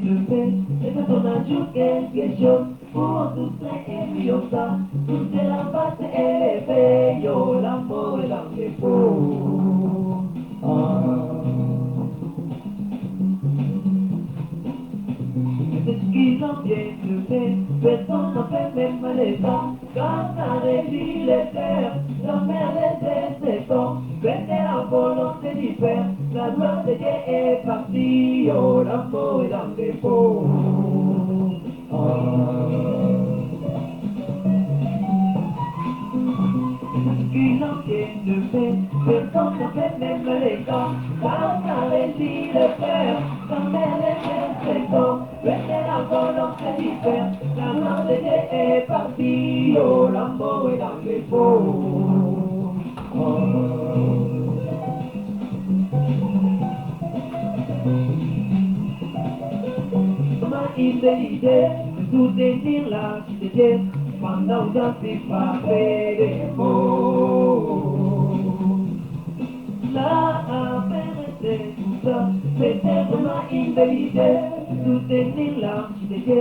le fait, c'est que ton ajout quelque chose, pour tout est et ça, tout est la base et fait, yo, l'amour et l'amour. C'est ce qu'ils ont bien le fait, personne n'en fait même les temps, quand ça réduit les terres, la mer les insectants, faites la volonté du Père, la gloire de Dieu est partie, oh l'amour est dans les peaux. Qu'ils en viennent de fait, personne ne fait même les temps, car ça réduit le cœur, quand elle est insectant, faites la volonté du Père, la gloire de Dieu est partie, oh l'amour est dans les peaux. Idée, tout désir la cité, pendant que j'en pas fait des mots. La vérité, tout ça, c'était vraiment une belle idée, tout désir la cité,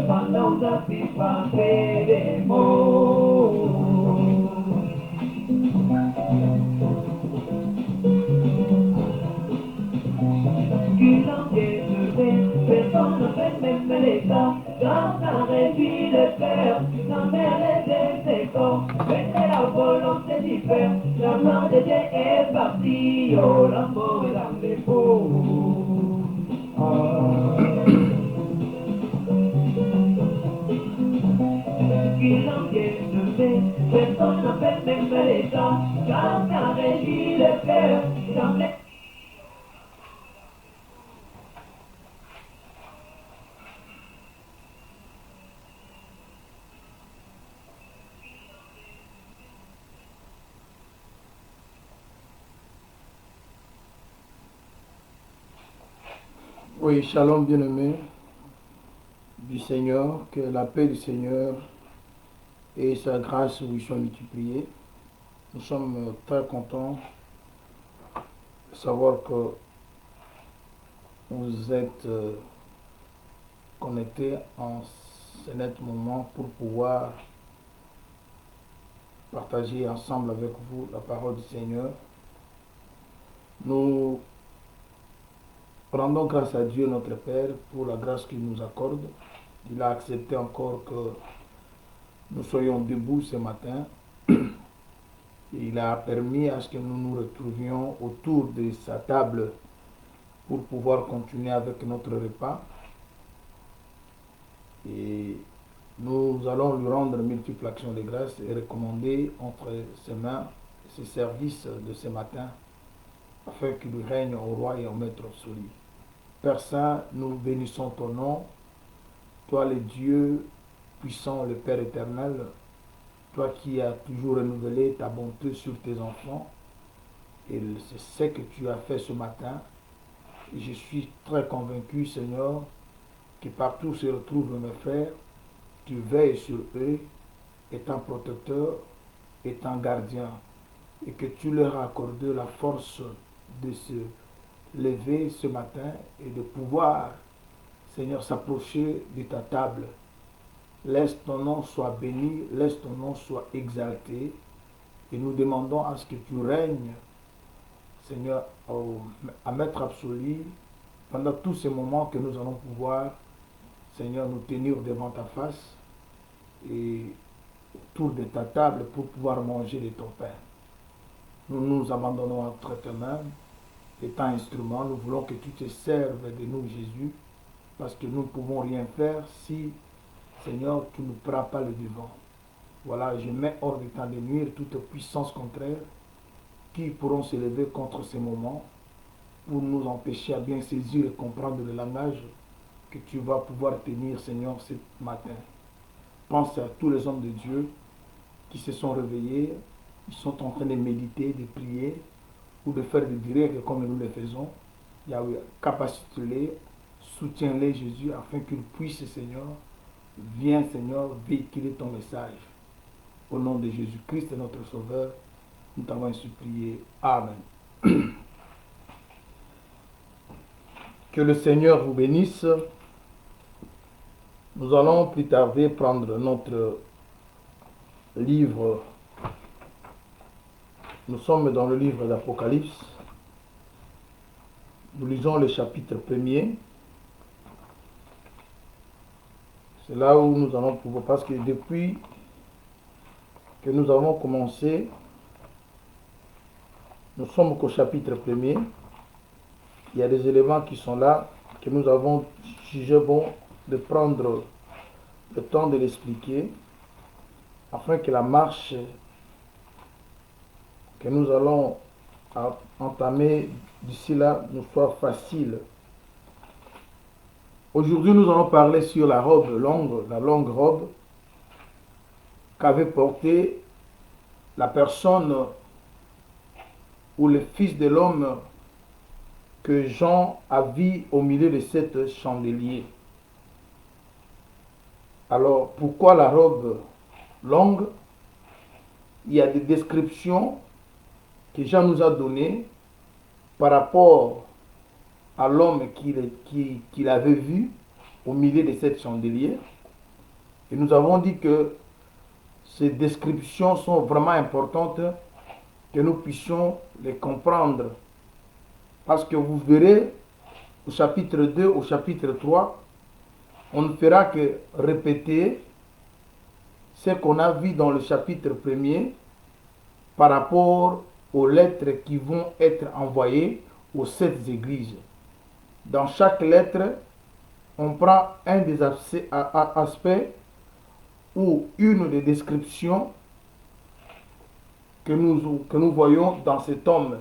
pendant que j'en pas fait des mots. Qu'il en vienne de fait, personne ne fait même l'État, quand ça réduit le cœur, sa mère les corps, faites la volonté du Père, la gloire de Dieu est partie, oh l'amour est dans les peaux. Qu'il en vienne de fait, personne ne fait même l'État, quand ça réduit le cœur, sa mère. Oui, shalom bien-aimés du Seigneur, que la paix du Seigneur et sa grâce vous soient multipliées. Nous sommes très contents de savoir que vous êtes connectés en ce net moment pour pouvoir partager ensemble avec vous la parole du Seigneur. Nous rendons grâce à Dieu notre Père pour la grâce qu'il nous accorde. Il a accepté encore que nous soyons debout ce matin. Il a permis à ce que nous nous retrouvions autour de sa table pour pouvoir continuer avec notre repas. Et nous allons lui rendre multiples actions de grâce et recommander entre ses mains ses services de ce matin afin qu'il règne au roi et au maître absolu. Père Saint, nous bénissons ton nom, toi le Dieu puissant, le Père éternel, toi qui as toujours renouvelé ta bonté sur tes enfants. Et c'est ce que tu as fait ce matin. Et je suis très convaincu, Seigneur, que partout où se retrouvent mes frères, tu veilles sur eux, étant protecteur, étant gardien, et que tu leur as accordé la force de se lever ce matin et de pouvoir, Seigneur, s'approcher de ta table. Laisse ton nom soit béni, laisse ton nom soit exalté, et nous demandons à ce que tu règnes, Seigneur, à maître absolu, pendant tous ces moments que nous allons pouvoir, Seigneur, nous tenir devant ta face et autour de ta table pour pouvoir manger de ton pain. Nous nous abandonnons entre tes mains, étant instruments, nous voulons que tu te serves de nous, Jésus, parce que nous ne pouvons rien faire si, Seigneur, tu ne prends pas le devant. Voilà, je mets hors d'état de nuire toute puissance contraire qui pourront se lever contre ces moments pour nous empêcher à bien saisir et comprendre le langage que tu vas pouvoir tenir, Seigneur, ce matin. Pense à tous les hommes de Dieu qui se sont réveillés, ils sont en train de méditer, de prier ou de faire des directs comme nous le faisons. Yahweh, capacite-les, soutiens-les, Jésus, afin qu'ils puissent, Seigneur, viens, Seigneur, véhiculer ton message. Au nom de Jésus-Christ, notre Sauveur, nous t'avons supplié. Amen. Que le Seigneur vous bénisse Nous allons plus tarder prendre notre livre. Nous sommes dans le livre d'Apocalypse. Nous lisons le chapitre 1er. C'est là où nous allons pouvoir, parce que depuis que nous avons commencé, nous sommes qu'au chapitre 1er. Il y a des éléments qui sont là, que nous avons jugé bon de prendre le temps de l'expliquer, afin que la marche que nous allons entamer d'ici là nous soit facile. Aujourd'hui, nous allons parler sur la robe longue, la longue robe qu'avait portée la personne ou le Fils de l'homme que Jean a vu au milieu de cet chandelier. Alors, pourquoi la robe longue? Il y a des descriptions que Jean nous a données par rapport à l'homme qu'il avait vu au milieu de cet chandelier. Et nous avons dit que ces descriptions sont vraiment importantes, que nous puissions les comprendre. Parce que vous verrez, au chapitre 2, au chapitre 3, on ne fera que répéter ce qu'on a vu dans le chapitre 1er par rapport aux lettres qui vont être envoyées aux 7 églises. Dans chaque lettre, on prend un des aspects ou une des descriptions que nous voyons dans cet tome.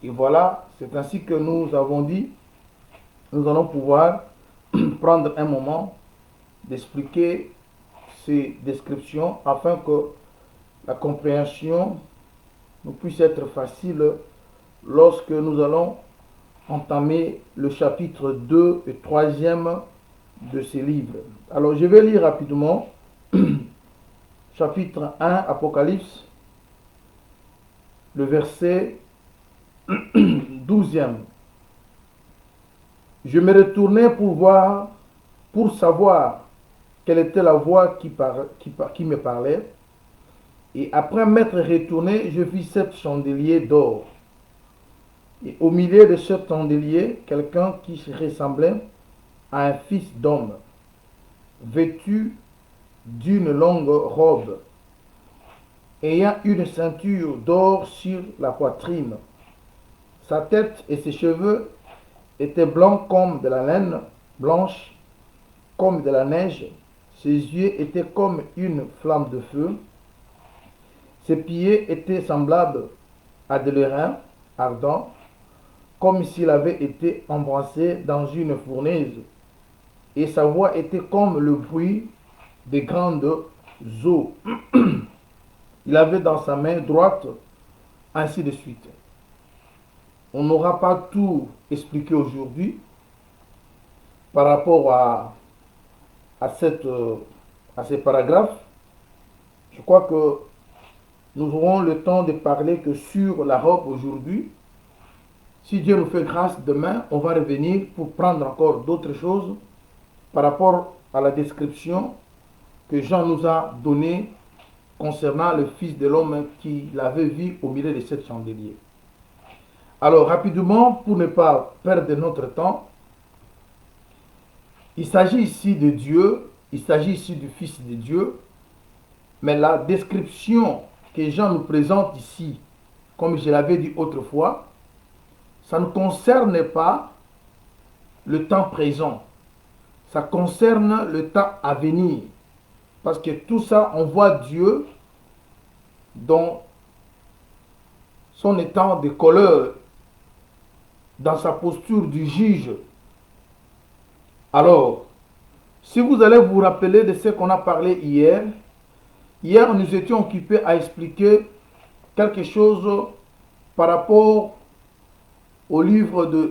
Et voilà, c'est ainsi que nous avons dit, nous allons pouvoir prendre un moment d'expliquer ces descriptions afin que la compréhension nous puisse être facile lorsque nous allons entamer le chapitre 2 et 3e de ces livres. Alors je vais lire rapidement chapitre 1 Apocalypse, le verset 12e. Je me retournai pour savoir quelle était la voix qui me parlait. Et après m'être retourné, je vis 7 chandeliers d'or. Et au milieu de ce chandelier, quelqu'un qui ressemblait à un fils d'homme, vêtu d'une longue robe, ayant une ceinture d'or sur la poitrine. Sa tête et ses cheveux étaient blancs comme de la laine, blanche comme de la neige. Ses yeux étaient comme une flamme de feu. Ses pieds étaient semblables à de l'airain ardent, comme s'il avait été embrassé dans une fournaise. Et sa voix était comme le bruit des grandes eaux. Il avait dans sa main droite, ainsi de suite. On n'aura pas tout expliqué aujourd'hui par rapport à ces paragraphes. Je crois que nous aurons le temps de parler que sur la robe aujourd'hui. Si Dieu nous fait grâce, demain, on va revenir pour prendre encore d'autres choses par rapport à la description que Jean nous a donnée concernant le Fils de l'homme qu'il avait vu au milieu de 7 chandeliers. Alors, rapidement, pour ne pas perdre notre temps, il s'agit ici de Dieu, il s'agit ici du Fils de Dieu, mais la description que Jean nous présente ici, comme je l'avais dit autrefois, ça ne concerne pas le temps présent, ça concerne le temps à venir, parce que tout ça, on voit Dieu dans son état de colère, dans sa posture du juge. Alors, si vous allez vous rappeler de ce qu'on a parlé hier, nous étions occupés à expliquer quelque chose par rapport au livre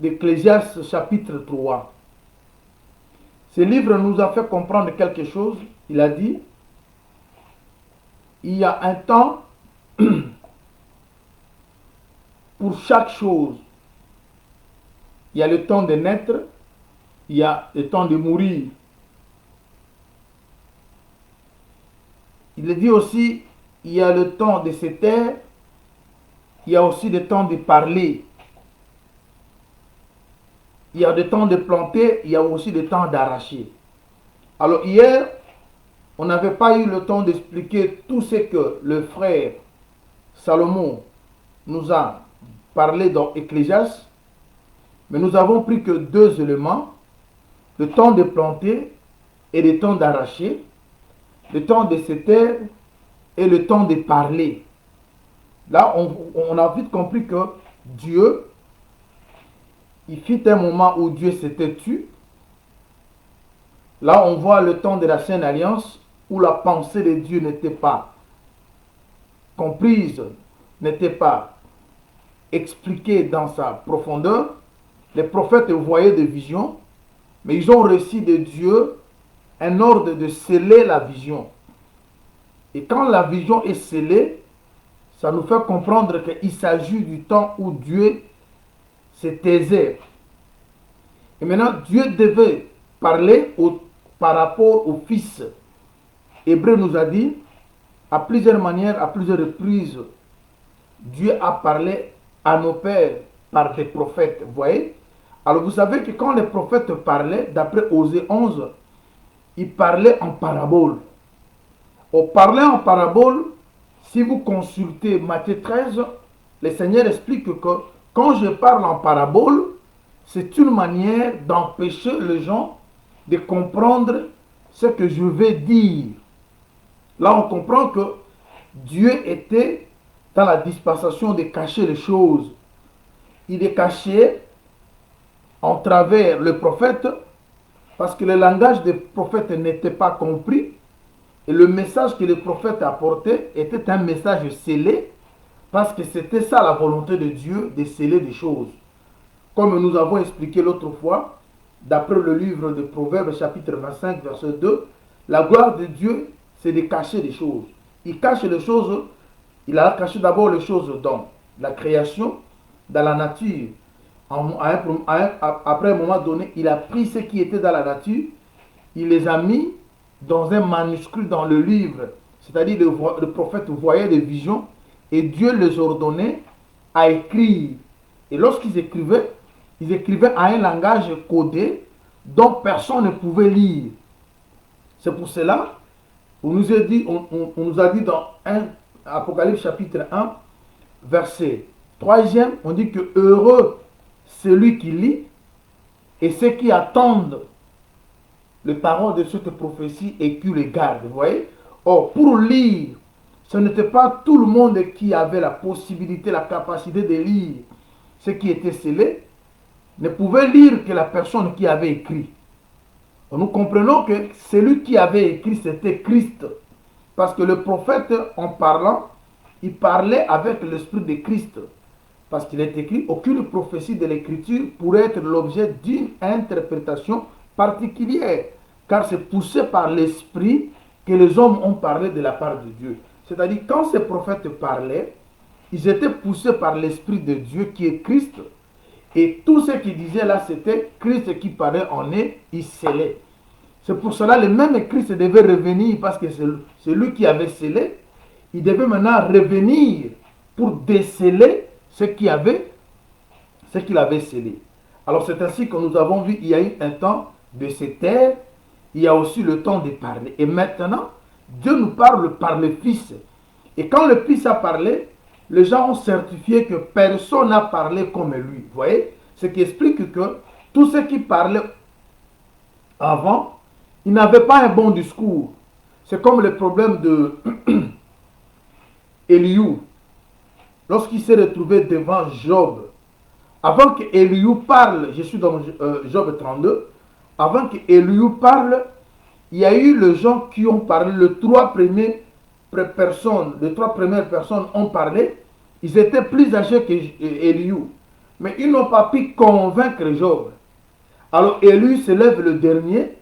d'Ecclésiaste chapitre 3. Ce livre nous a fait comprendre quelque chose. Il a dit, il y a un temps pour chaque chose. Il y a le temps de naître, il y a le temps de mourir, Il dit aussi, il y a le temps de se taire, il y a aussi le temps de parler. Il y a le temps de planter, il y a aussi le temps d'arracher. Alors hier, on n'avait pas eu le temps d'expliquer tout ce que le frère Salomon nous a parlé dans Ecclésiaste, mais nous avons pris que deux éléments, le temps de planter et le temps d'arracher, le temps de se taire et le temps de parler. Là, on a vite compris que Dieu, il fit un moment où Dieu s'était tu. Là, on voit le temps de la Sainte Alliance où la pensée de Dieu n'était pas comprise, n'était pas expliquée dans sa profondeur. Les prophètes voyaient des visions, mais ils ont reçu de Dieu un ordre de sceller la vision. Et quand la vision est scellée, ça nous fait comprendre qu'il s'agit du temps où Dieu se taisait. Et maintenant, Dieu devait parler par rapport au Fils. Hébreu nous a dit, à plusieurs manières, à plusieurs reprises, Dieu a parlé à nos pères par des prophètes. Vous voyez? Alors vous savez que quand les prophètes parlaient, d'après Osée 11, ils parlaient en parabole. Au parler en parabole, si vous consultez Matthieu 13, le Seigneur explique que quand je parle en parabole, c'est une manière d'empêcher les gens de comprendre ce que je vais dire. Là, on comprend que Dieu était dans la dispensation de cacher les choses. Il est caché en travers le prophète parce que le langage des prophètes n'était pas compris et le message que le prophète apportait était un message scellé parce que c'était ça la volonté de Dieu, de sceller des choses. Comme nous avons expliqué l'autre fois, d'après le livre de Proverbes chapitre 25 verset 2, la gloire de Dieu c'est de cacher des choses. Il cache les choses, il a caché d'abord les choses dans la création, dans la nature. Après un moment donné, il a pris ce qui était dans la nature, il les a mis dans un manuscrit dans le livre. C'est-à-dire le prophète voyait des visions et Dieu les ordonnait à écrire. Et lorsqu'ils écrivaient à un langage codé dont personne ne pouvait lire. C'est pour cela on nous a dit dans Apocalypse chapitre 1, verset 3e, on dit que heureux celui qui lit et ceux qui attendent les paroles de cette prophétie et qui les gardent. Vous voyez? Or, pour lire, ce n'était pas tout le monde qui avait la possibilité, la capacité de lire ce qui était scellé, ne pouvait lire que la personne qui avait écrit. Nous comprenons que celui qui avait écrit, c'était Christ. Parce que le prophète, en parlant, il parlait avec l'esprit de Christ. Parce qu'il est écrit, aucune prophétie de l'écriture pourrait être l'objet d'une interprétation particulière. Car c'est poussé par l'esprit que les hommes ont parlé de la part de Dieu. C'est-à-dire, quand ces prophètes parlaient, ils étaient poussés par l'esprit de Dieu qui est Christ. Et tout ce qu'il disait là, c'était Christ qui parlait en eux, il scellait. C'est pour cela le même Christ devait revenir parce que c'est lui qui avait scellé. Il devait maintenant revenir pour déceler ce qu'il avait scellé. Alors c'est ainsi que nous avons vu, il y a eu un temps de se taire, il y a aussi le temps de parler. Et maintenant, Dieu nous parle par le Fils. Et quand le Fils a parlé, les gens ont certifié que personne n'a parlé comme lui. Vous voyez? Ce qui explique que tous ceux qui parlaient avant, ils n'avaient pas un bon discours. C'est comme le problème de Eliou. Lorsqu'il s'est retrouvé devant Job, avant que Eliou parle, je suis dans Job 32, avant que Eliou parle, il y a eu les gens qui ont parlé, les trois premières personnes ont parlé, ils étaient plus âgés qu'Eliou. Mais ils n'ont pas pu convaincre Job. Alors Eliou se lève le dernier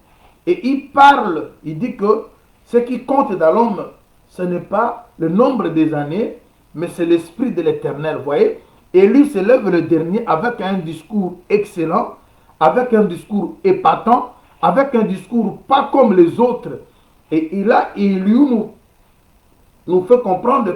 et il parle, il dit que ce qui compte dans l'homme, ce n'est pas le nombre des années, mais c'est l'esprit de l'Éternel. Vous voyez? Eliou se lève le dernier avec un discours excellent, avec un discours épatant, avec un discours pas comme les autres. Et Eliou nous fait comprendre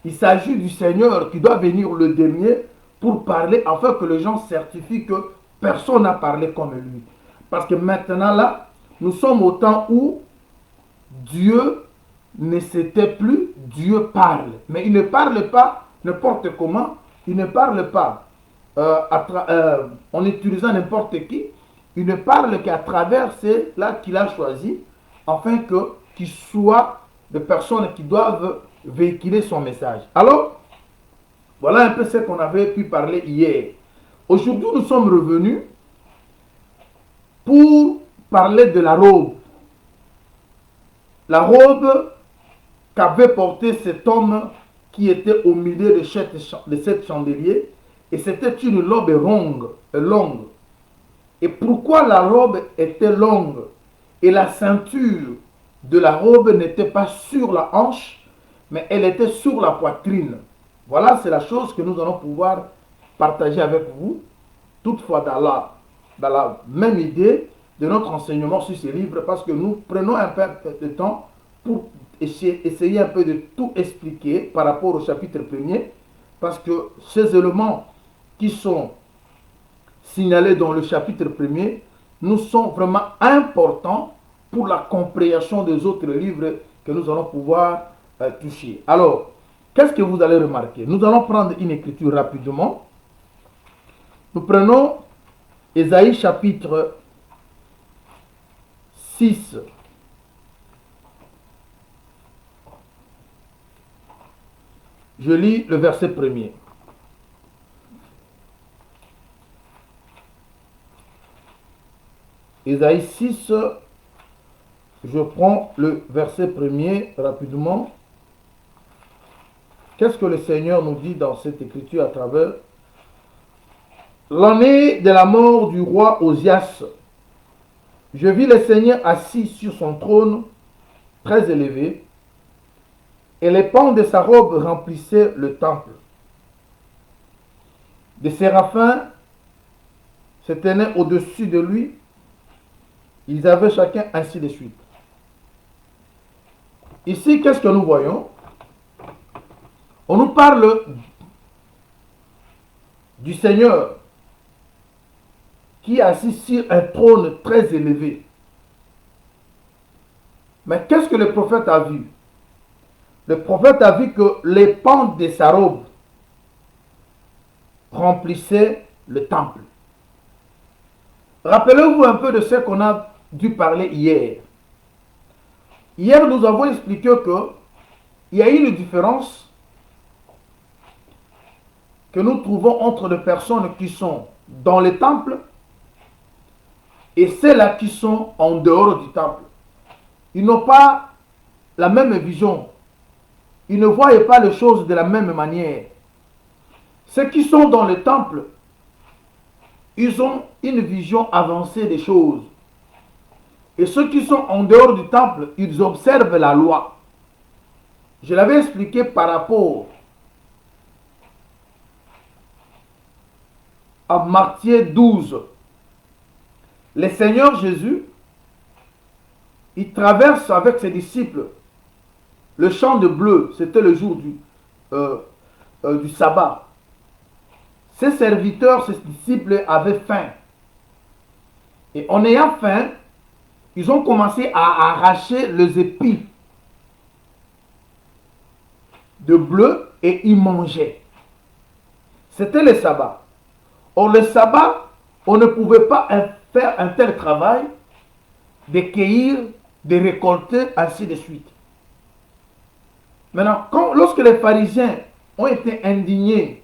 qu'il s'agit du Seigneur qui doit venir le dernier pour parler afin que les gens certifient que personne n'a parlé comme lui. Parce que maintenant là, nous sommes au temps où Dieu ne s'était plus, Dieu parle. Mais il ne parle pas n'importe comment, il ne parle pas en utilisant n'importe qui, il ne parle qu'à travers ceux-là qu'il a choisi, afin qu'ils soient des personnes qui doivent véhiculer son message. Alors, voilà un peu ce qu'on avait pu parler hier. Aujourd'hui, nous sommes revenus pour parler de la robe. La robe qu'avait portée cet homme qui était au milieu de sept chandeliers. Et c'était une robe longue. Et pourquoi la robe était longue et la ceinture de la robe n'était pas sur la hanche, mais elle était sur la poitrine. Voilà, c'est la chose que nous allons pouvoir partager avec vous. Toutefois, dans la même idée de notre enseignement sur ces livres, parce que nous prenons un peu de temps pour essayer un peu de tout expliquer par rapport au chapitre 1er, parce que ces éléments qui sont signalés dans le chapitre 1er nous sont vraiment importants pour la compréhension des autres livres que nous allons pouvoir toucher. Alors, qu'est-ce que vous allez remarquer? Nous allons prendre une écriture rapidement. Nous prenons Ésaïe chapitre 6. Je lis le verset 1er. Ésaïe 6, je prends le verset 1er rapidement. Qu'est-ce que le Seigneur nous dit dans cette écriture à travers l'année de la mort du roi Osias? Je vis le Seigneur assis sur son trône très élevé, et les pans de sa robe remplissaient le temple. Des séraphins se tenaient au-dessus de lui. Ils avaient chacun ainsi de suite. Ici, qu'est-ce que nous voyons? On nous parle du Seigneur qui est assis sur un trône très élevé. Mais qu'est-ce que le prophète a vu? Le prophète a vu que les pans de sa robe remplissaient le temple. Rappelez-vous un peu de ce qu'on a dû parler hier. Hier, nous avons expliqué qu'il y a une différence que nous trouvons entre les personnes qui sont dans le temple et celles-là qui sont en dehors du temple. Ils n'ont pas la même vision. Ils ne voient pas les choses de la même manière. Ceux qui sont dans le temple, ils ont une vision avancée des choses. Et ceux qui sont en dehors du temple, ils observent la loi. Je l'avais expliqué par rapport à Matthieu 12. Le Seigneur Jésus, il traverse avec ses disciples le champ de bleu. C'était le jour du sabbat. Ses serviteurs, ses disciples avaient faim. Et en ayant faim, ils ont commencé à arracher les épis de bleu et ils mangeaient. C'était le sabbat. Or, le sabbat, on ne pouvait pas faire un tel travail de cueillir, de récolter, ainsi de suite. Maintenant, lorsque les pharisiens ont été indignés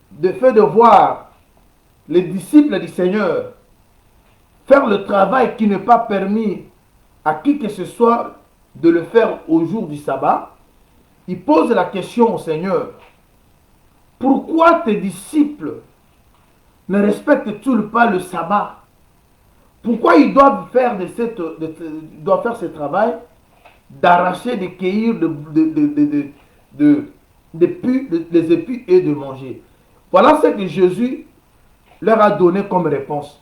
de fait de voir les disciples du Seigneur faire le travail qui n'est pas permis à qui que ce soit de le faire au jour du sabbat, ils posent la question au Seigneur: pourquoi tes disciples ne respectent-ils pas le sabbat? Pourquoi ils doivent faire ce travail d'arracher, de cueillir les épis et de manger? Voilà ce que Jésus leur a donné comme réponse.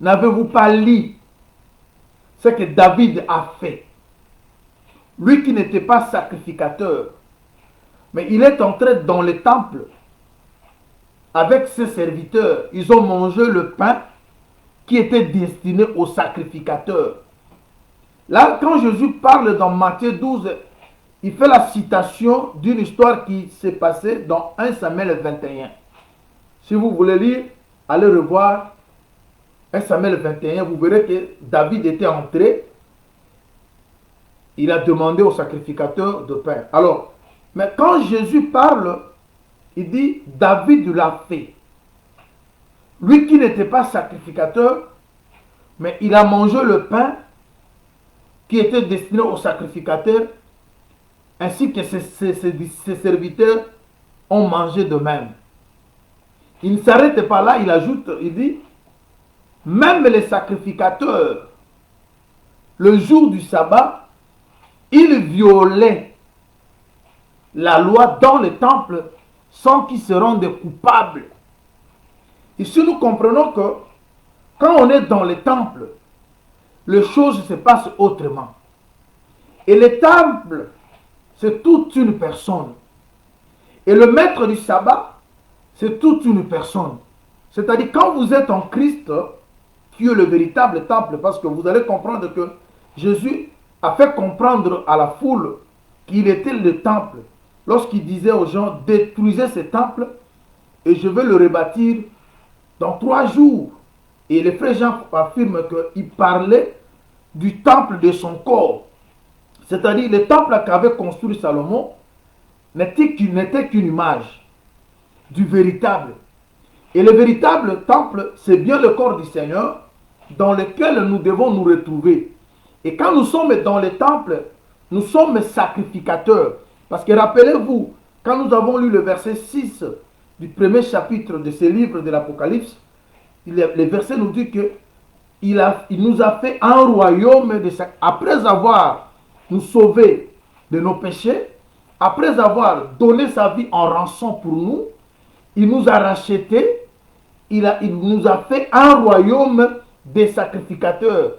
N'avez-vous pas lu ce que David a fait lui qui n'était pas sacrificateur, mais il est entré dans le temple avec ses serviteurs. Ils ont mangé le pain qui était destiné aux sacrificateurs. Là, quand Jésus parle dans Matthieu 12, il fait la citation d'une histoire qui s'est passée dans 1 Samuel 21. Si vous voulez lire, allez revoir 1 Samuel 21, vous verrez que David était entré. Il a demandé au sacrificateur de pain. Alors, mais quand Jésus parle, il dit David l'a fait. Lui qui n'était pas sacrificateur, mais il a mangé le pain qui était destiné aux sacrificateurs, ainsi que ses serviteurs ont mangé de même. Il ne s'arrête pas là, il ajoute, il dit, même les sacrificateurs, le jour du sabbat, ils violaient la loi dans le temple sans qu'ils se rendent coupables. Ici, nous comprenons que quand on est dans le temple, les choses se passent autrement. Et le temple, c'est toute une personne. Et le maître du sabbat, c'est toute une personne. C'est-à-dire, quand vous êtes en Christ, qui est le véritable temple, parce que vous allez comprendre que Jésus a fait comprendre à la foule qu'il était le temple. Lorsqu'il disait aux gens, détruisez ce temple et je vais le rebâtir dans 3 jours. Et les frères Jean affirment qu'il parlait du temple de son corps. C'est-à-dire, le temple qu'avait construit Salomon n'était qu'une image du véritable. Et le véritable temple, c'est bien le corps du Seigneur dans lequel nous devons nous retrouver. Et quand nous sommes dans le temple, nous sommes sacrificateurs. Parce que rappelez-vous, quand nous avons lu le verset 6 du premier chapitre de ce livre de l'Apocalypse, le verset nous dit que il nous a fait un royaume de sacrificateurs. Après avoir nous sauvés de nos péchés, après avoir donné sa vie en rançon pour nous, il nous a rachetés, il nous a fait un royaume des sacrificateurs.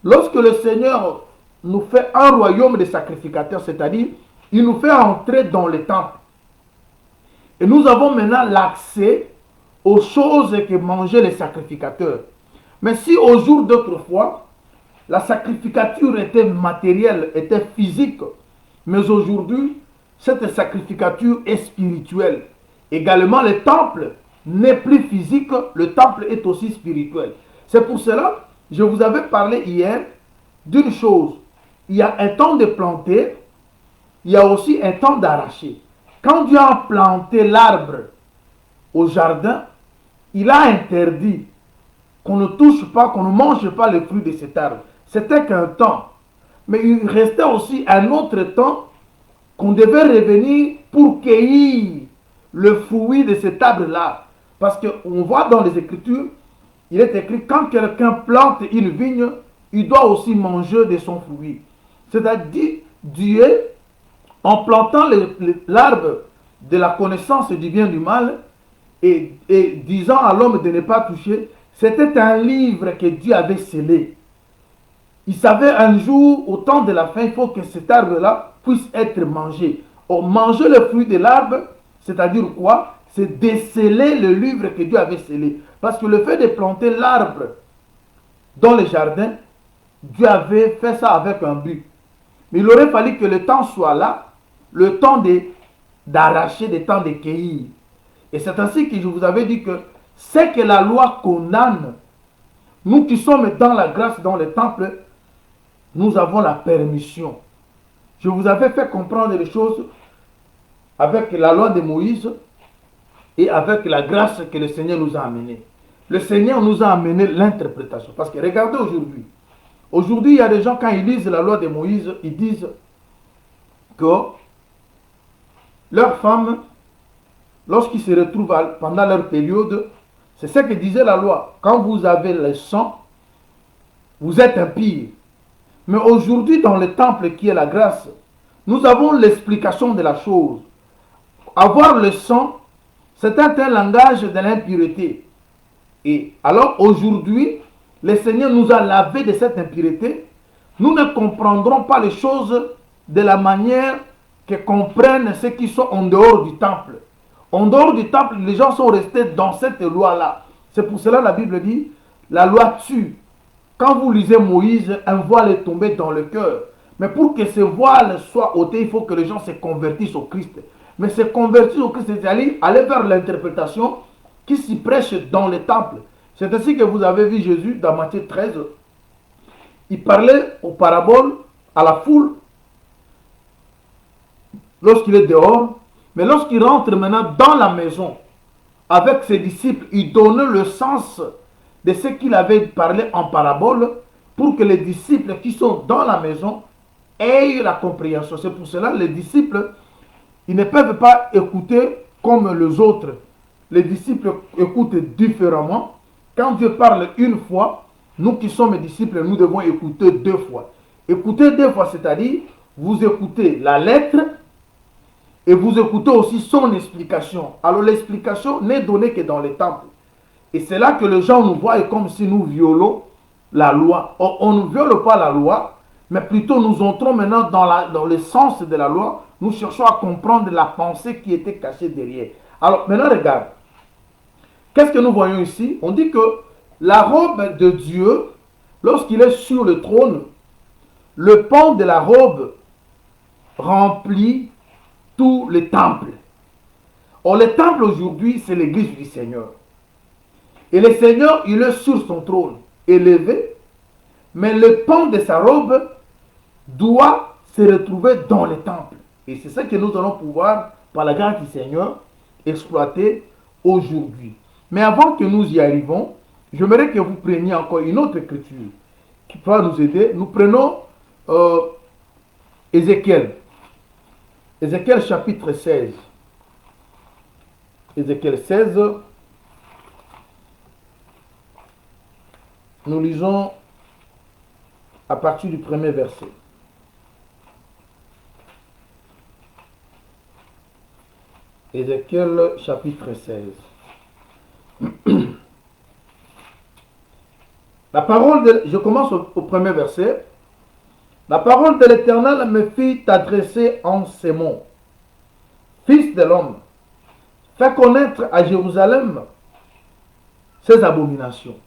Lorsque le Seigneur nous fait un royaume des sacrificateurs, c'est-à-dire, il nous fait entrer dans le temple. Et nous avons maintenant l'accès aux choses que mangeaient les sacrificateurs. Mais si au jour d'autrefois, la sacrificature était matérielle, était physique, mais aujourd'hui, cette sacrificature est spirituelle. Également, le temple n'est plus physique, le temple est aussi spirituel. C'est pour cela, je vous avais parlé hier d'une chose. Il y a un temps de planter, il y a aussi un temps d'arracher. Quand Dieu a planté l'arbre au jardin, il a interdit qu'on ne touche pas, qu'on ne mange pas les fruits de cet arbre. C'était qu'un temps. Mais il restait aussi un autre temps qu'on devait revenir pour cueillir le fruit de cet arbre-là. Parce qu'on voit dans les Écritures, il est écrit, quand quelqu'un plante une vigne, il doit aussi manger de son fruit. C'est-à-dire, Dieu, en plantant l'arbre de la connaissance du bien et du mal, et disant à l'homme de ne pas toucher, c'était un livre que Dieu avait scellé. Il savait un jour, au temps de la fin, il faut que cet arbre-là puisse être mangé. Or, manger le fruit de l'arbre, c'est-à-dire quoi? C'est déceler le livre que Dieu avait scellé. Parce que le fait de planter l'arbre dans le jardin, Dieu avait fait ça avec un but. Mais il aurait fallu que le temps soit là, le temps d'arracher, le temps de cueillir. Et c'est ainsi que je vous avais dit que c'est que la loi condamne. Nous qui sommes dans la grâce, dans le temple, nous avons la permission. Je vous avais fait comprendre les choses avec la loi de Moïse et avec la grâce que le Seigneur nous a amenée. Le Seigneur nous a amené l'interprétation. Parce que regardez aujourd'hui. Aujourd'hui, il y a des gens, quand ils lisent la loi de Moïse, ils disent que leurs femmes, lorsqu'ils se retrouvent pendant leur période, c'est ce que disait la loi. Quand vous avez le sang, vous êtes impie. Mais aujourd'hui, dans le temple qui est la grâce, nous avons l'explication de la chose. Avoir le sang, c'est un langage de l'impureté. Et alors aujourd'hui, le Seigneur nous a lavé de cette impureté. Nous ne comprendrons pas les choses de la manière que comprennent ceux qui sont en dehors du temple. En dehors du temple, les gens sont restés dans cette loi-là. C'est pour cela que la Bible dit, la loi tue. Quand vous lisez Moïse, un voile est tombé dans le cœur. Mais pour que ce voile soit ôté, il faut que les gens se convertissent au Christ. Mais se convertir au Christ, c'est aller vers l'interprétation qui s'y prêche dans le temple. C'est ainsi que vous avez vu Jésus dans Matthieu 13. Il parlait aux paraboles à la foule lorsqu'il est dehors. Mais lorsqu'il rentre maintenant dans la maison avec ses disciples, il donnait le sens de ce qu'il avait parlé en parabole pour que les disciples qui sont dans la maison aient la compréhension. C'est pour cela que les disciples, ils ne peuvent pas écouter comme les autres. Les disciples écoutent différemment. Quand Dieu parle une fois, nous qui sommes disciples, nous devons écouter deux fois. Écouter deux fois, c'est-à-dire vous écoutez la lettre et vous écoutez aussi son explication. Alors l'explication n'est donnée que dans les temples. Et c'est là que les gens nous voient comme si nous violons la loi. Or, on ne viole pas la loi, mais plutôt nous entrons maintenant dans le sens de la loi. Nous cherchons à comprendre la pensée qui était cachée derrière. Alors maintenant regarde. Qu'est-ce que nous voyons ici? On dit que la robe de Dieu, lorsqu'il est sur le trône, le pan de la robe remplit tous les temples. Or, le temple aujourd'hui, c'est l'église du Seigneur. Et le Seigneur, il est sur son trône, élevé, mais le pan de sa robe doit se retrouver dans le temple. Et c'est ça que nous allons pouvoir, par la grâce du Seigneur, exploiter aujourd'hui. Mais avant que nous y arrivons, j'aimerais que vous preniez encore une autre écriture qui va nous aider. Nous prenons Ézéchiel. Ézéchiel chapitre 16. Ézéchiel 16. Nous lisons à partir du premier verset. Ézéchiel chapitre 16. Je commence au premier verset. La parole de l'Éternel me fit adresser en ces mots. Fils de l'homme, fais connaître à Jérusalem ses abominations.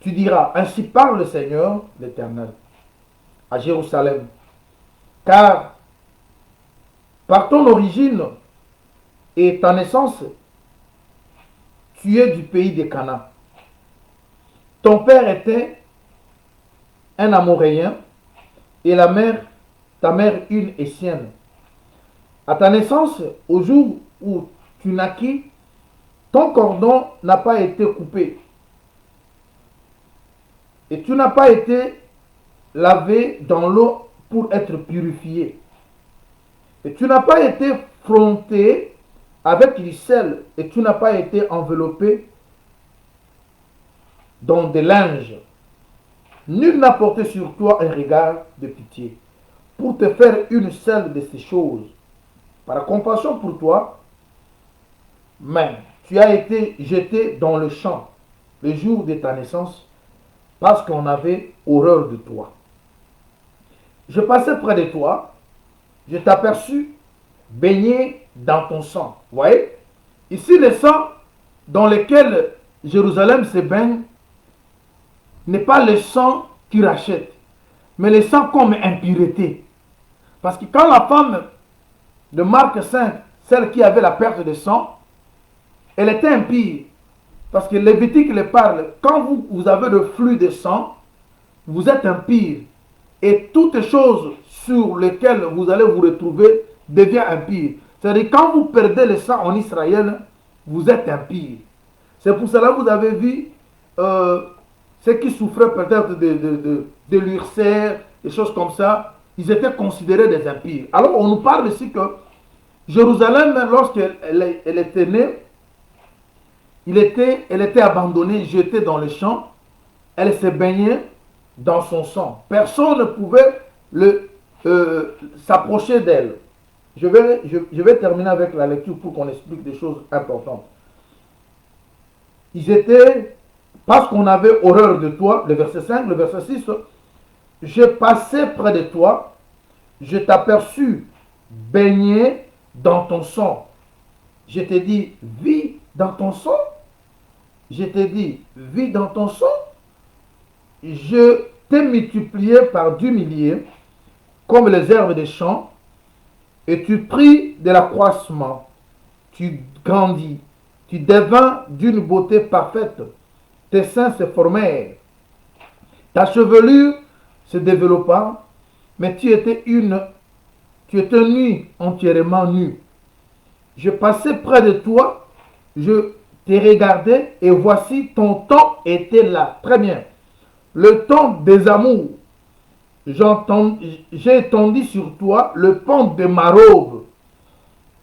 Tu diras, ainsi parle le Seigneur l'Éternel à Jérusalem, car par ton origine et ta naissance, tu es du pays de Canaan. Ton père était un Amoréen et ta mère une Essienne. À ta naissance, au jour où tu naquis, ton cordon n'a pas été coupé et tu n'as pas été lavé dans l'eau pour être purifié. Et tu n'as pas été frotté avec du sel et tu n'as pas été enveloppé dans des linges. Nul n'a porté sur toi un regard de pitié pour te faire une seule de ces choses. Par compassion pour toi, mais tu as été jeté dans le champ le jour de ta naissance parce qu'on avait horreur de toi. Je passais près de toi, je t'aperçus baigné dans ton sang. Vous voyez? Ici, le sang dans lequel Jérusalem se baigne n'est pas le sang qui rachète, mais le sang comme impureté. Parce que quand la femme de Marc 5, celle qui avait la perte de sang, elle était impure. Parce que Lévitique le parle, quand vous avez le flux de sang, vous êtes impur. Et toute chose sur lesquelles vous allez vous retrouver devient impure. C'est-à-dire quand vous perdez le sang en Israël, vous êtes impur. C'est pour cela que vous avez vu ceux qui souffraient peut-être de l'ulcère, des choses comme ça, ils étaient considérés des impurs. Alors on nous parle ici que Jérusalem, lorsqu'elle était née, elle était abandonnée, jetée dans les champs, elle se baignait dans son sang. Personne ne pouvait s'approcher d'elle. Je vais terminer avec la lecture pour qu'on explique des choses importantes. Ils étaient, parce qu'on avait horreur de toi, le verset 5, le verset 6, je passais près de toi, je t'aperçus baigné dans ton sang. Je t'ai dit, vis dans ton sang. Je t'ai dit, vis dans ton sang. Je t'ai multiplié par 10 milliers, comme les herbes des champs, et tu pris de l'accroissement. Tu grandis. Tu devins d'une beauté parfaite. Tes seins se formèrent. Ta chevelure se développa, mais tu étais nu, entièrement nu. Je passais près de toi, je t'ai regardé, et voici ton temps était là. Très bien. Le temps des amours. J'ai étendu sur toi le pan de ma robe.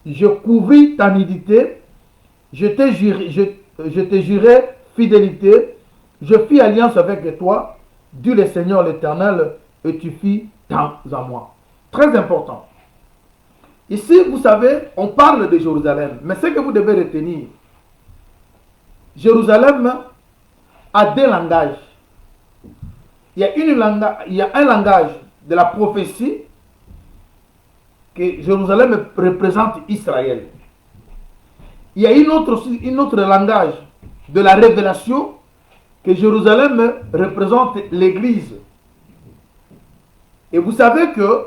Je couvris ta nudité. Je te jurai fidélité. Je fis alliance avec toi, dit le Seigneur l'Éternel, et tu fis tant à moi. Très important. Ici, vous savez, on parle de Jérusalem, mais ce que vous devez retenir, Jérusalem a deux langages. Il y a un langage de la prophétie que Jérusalem représente Israël. Il y a une autre langage de la révélation que Jérusalem représente l'Église. Et vous savez que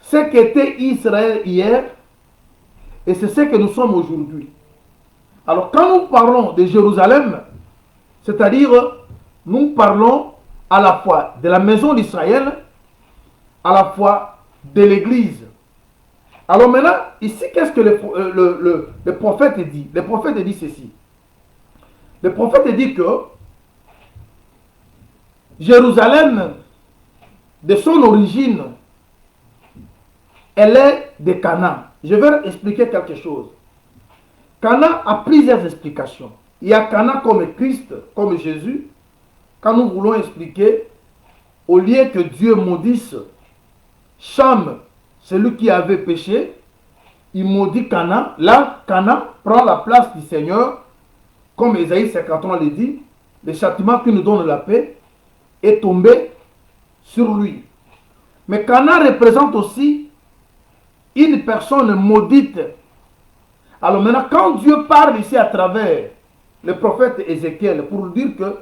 ce qu'était Israël hier, et c'est ce que nous sommes aujourd'hui. Alors quand nous parlons de Jérusalem, c'est-à-dire nous parlons à la fois de la maison d'Israël, à la fois de l'Église. Alors maintenant, ici, qu'est-ce que le prophète dit? Le prophète dit ceci. Le prophète dit que Jérusalem, de son origine, elle est de Canaan. Je vais expliquer quelque chose. Canaan a plusieurs explications. Il y a Canaan comme Christ, comme Jésus. Quand nous voulons expliquer, au lieu que Dieu maudisse Cham, celui qui avait péché, il maudit Canaan. Là, Canaan prend la place du Seigneur, comme Ésaïe 53 le dit, le châtiment qui nous donne la paix est tombé sur lui. Mais Canaan représente aussi une personne maudite. Alors maintenant, quand Dieu parle ici à travers le prophète Ézéchiel pour dire que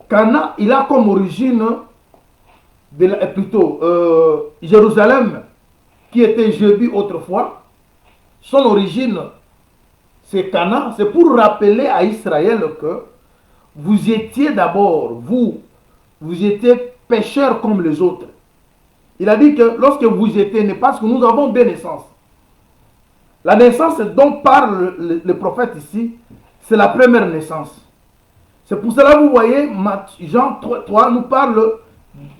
Canaan, il a comme origine Jérusalem, qui était Jébu autrefois, son origine c'est Canaan, c'est pour rappeler à Israël que vous étiez d'abord, vous étiez pécheurs comme les autres. Il a dit que lorsque vous étiez nés, parce que nous avons deux naissances. La naissance dont parle le prophète ici, c'est la première naissance. C'est pour cela que vous voyez, Jean 3 nous parle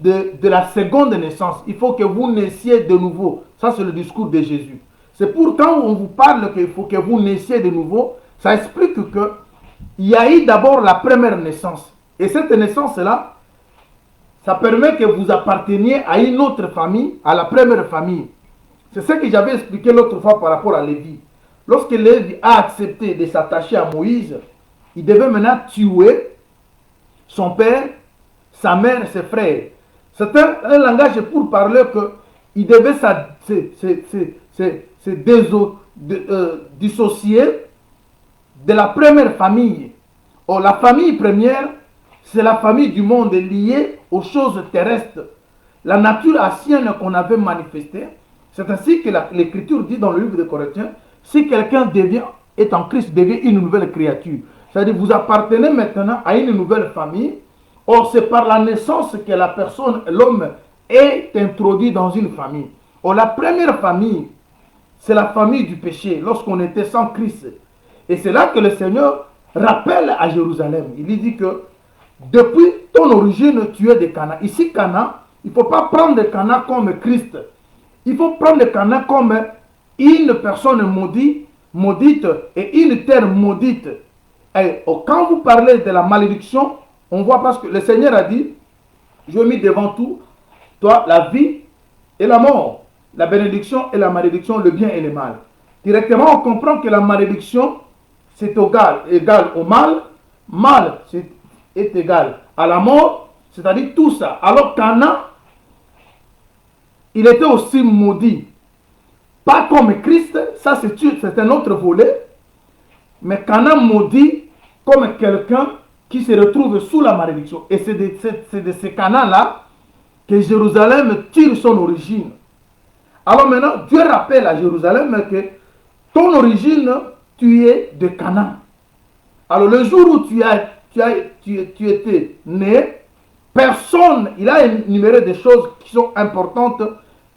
de la seconde naissance. Il faut que vous naissiez de nouveau. Ça, c'est le discours de Jésus. C'est pour quand on vous parle qu'il faut que vous naissiez de nouveau, ça explique qu'il y a eu d'abord la première naissance. Et cette naissance-là, ça permet que vous apparteniez à une autre famille, à la première famille. C'est ce que j'avais expliqué l'autre fois par rapport à Lévi. Lorsque Lévi a accepté de s'attacher à Moïse, il devait maintenant tuer son père, sa mère et ses frères. C'est un langage pour parler qu'il devait se dissocier de la première famille. Or, la famille première, c'est la famille du monde liée aux choses terrestres. La nature ancienne qu'on avait manifestée. C'est ainsi que l'Écriture dit dans le livre de Corinthiens, si quelqu'un est en Christ, devient une nouvelle créature. C'est-à-dire vous appartenez maintenant à une nouvelle famille. Or, c'est par la naissance que la personne, l'homme, est introduit dans une famille. Or, la première famille, c'est la famille du péché, lorsqu'on était sans Christ. Et c'est là que le Seigneur rappelle à Jérusalem. Il lui dit que depuis ton origine, tu es de Canaan. Ici, Canaan, il ne faut pas prendre Canaan comme Christ. Il faut prendre Canaan comme une personne maudite et une terre maudite. Et quand vous parlez de la malédiction, on voit parce que le Seigneur a dit, je mis devant tout, toi, la vie et la mort, la bénédiction et la malédiction, le bien et le mal. Directement, on comprend que la malédiction, c'est égal au mal, mal est égal à la mort, C'est-à-dire tout ça. Alors Canaan, il était aussi maudit. Pas comme Christ, ça c'est un autre volet. Mais Canaan maudit comme quelqu'un qui se retrouve sous la malédiction. Et c'est de ce Canaan-là que Jérusalem tire son origine. Alors maintenant, Dieu rappelle à Jérusalem que ton origine, tu es de Canaan. Alors le jour où tu étais né, personne, il a énuméré des choses qui sont importantes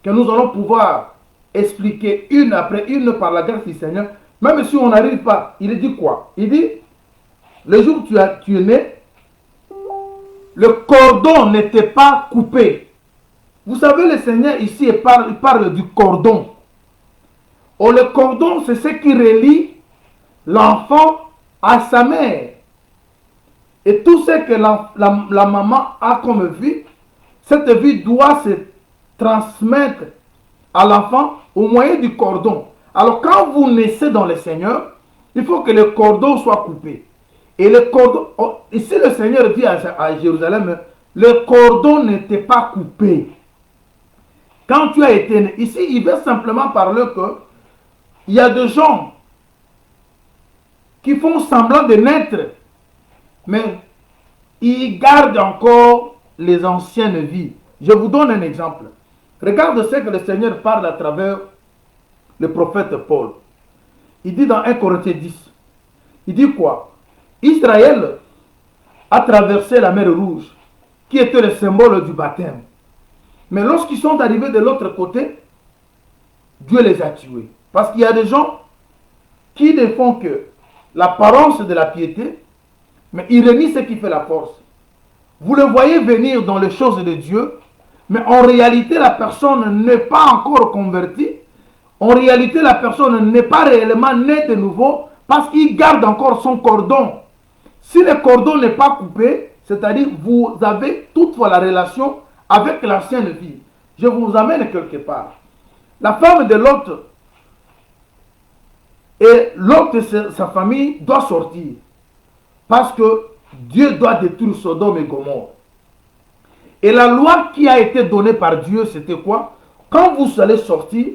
que nous allons pouvoir expliquer une après une par la grâce du Seigneur. Même si on n'arrive pas, il dit quoi? Il dit, le jour où tu es né, le cordon n'était pas coupé. Vous savez, le Seigneur ici il parle du cordon. Or, le cordon, c'est ce qui relie l'enfant à sa mère. Et tout ce que la maman a comme vie, cette vie doit se transmettre à l'enfant au moyen du cordon. Alors quand vous naissez dans le Seigneur, il faut que le cordon soit coupé. Et le cordon, ici le Seigneur dit à Jérusalem, le cordon n'était pas coupé. Quand tu as été né, ici il veut simplement parler que il y a des gens qui font semblant de naître, mais ils gardent encore les anciennes vies. Je vous donne un exemple. Regarde ce que le Seigneur parle à travers le prophète Paul. Il dit dans 1 Corinthiens 10, il dit quoi? Israël a traversé la mer Rouge, qui était le symbole du baptême. Mais lorsqu'ils sont arrivés de l'autre côté, Dieu les a tués. Parce qu'il y a des gens qui ne font que l'apparence de la piété, mais ils renient ce qui fait la force. Vous le voyez venir dans les choses de Dieu, mais en réalité, la personne n'est pas encore convertie. En réalité, la personne n'est pas réellement née de nouveau parce qu'il garde encore son cordon. Si le cordon n'est pas coupé, c'est-à-dire vous avez toutefois la relation avec l'ancienne vie. Je vous amène quelque part. La femme de Lot et Lot et sa famille doivent sortir parce que Dieu doit détruire Sodome et Gomorrhe. Et la loi qui a été donnée par Dieu, c'était quoi? Quand vous allez sortir,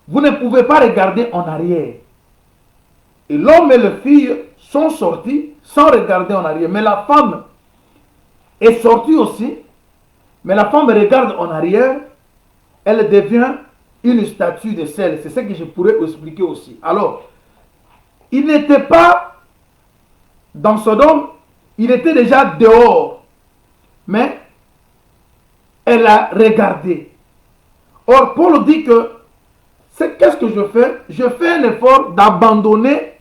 vous ne pouvez pas regarder en arrière. Et l'homme et la fille sont sortis sans regarder en arrière. Mais la femme est sortie aussi. Mais la femme regarde en arrière. Elle devient une statue de sel. C'est ce que je pourrais expliquer aussi. Alors, il n'était pas dans Sodome. Il était déjà dehors. Mais elle a regardé. Or, Paul dit que qu'est-ce que je fais? Je fais un effort d'abandonner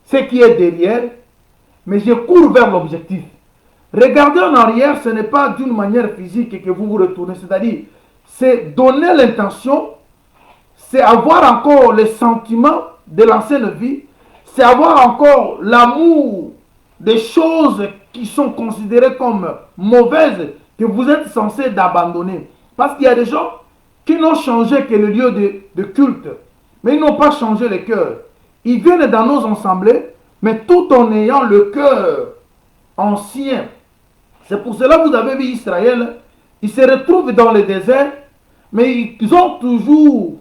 ce qui est derrière, mais je cours vers l'objectif. Regarder en arrière, ce n'est pas d'une manière physique que vous vous retournez. C'est-à-dire, c'est donner l'intention, c'est avoir encore les sentiments de l'ancienne vie, c'est avoir encore l'amour des choses qui sont considérées comme mauvaises, que vous êtes censé d'abandonner. Parce qu'il y a des gens qui n'ont changé que le lieu de culte, mais ils n'ont pas changé le cœur. Ils viennent dans nos assemblées, mais tout en ayant le cœur ancien. C'est pour cela que vous avez vu Israël, ils se retrouvent dans le désert, mais ils ont toujours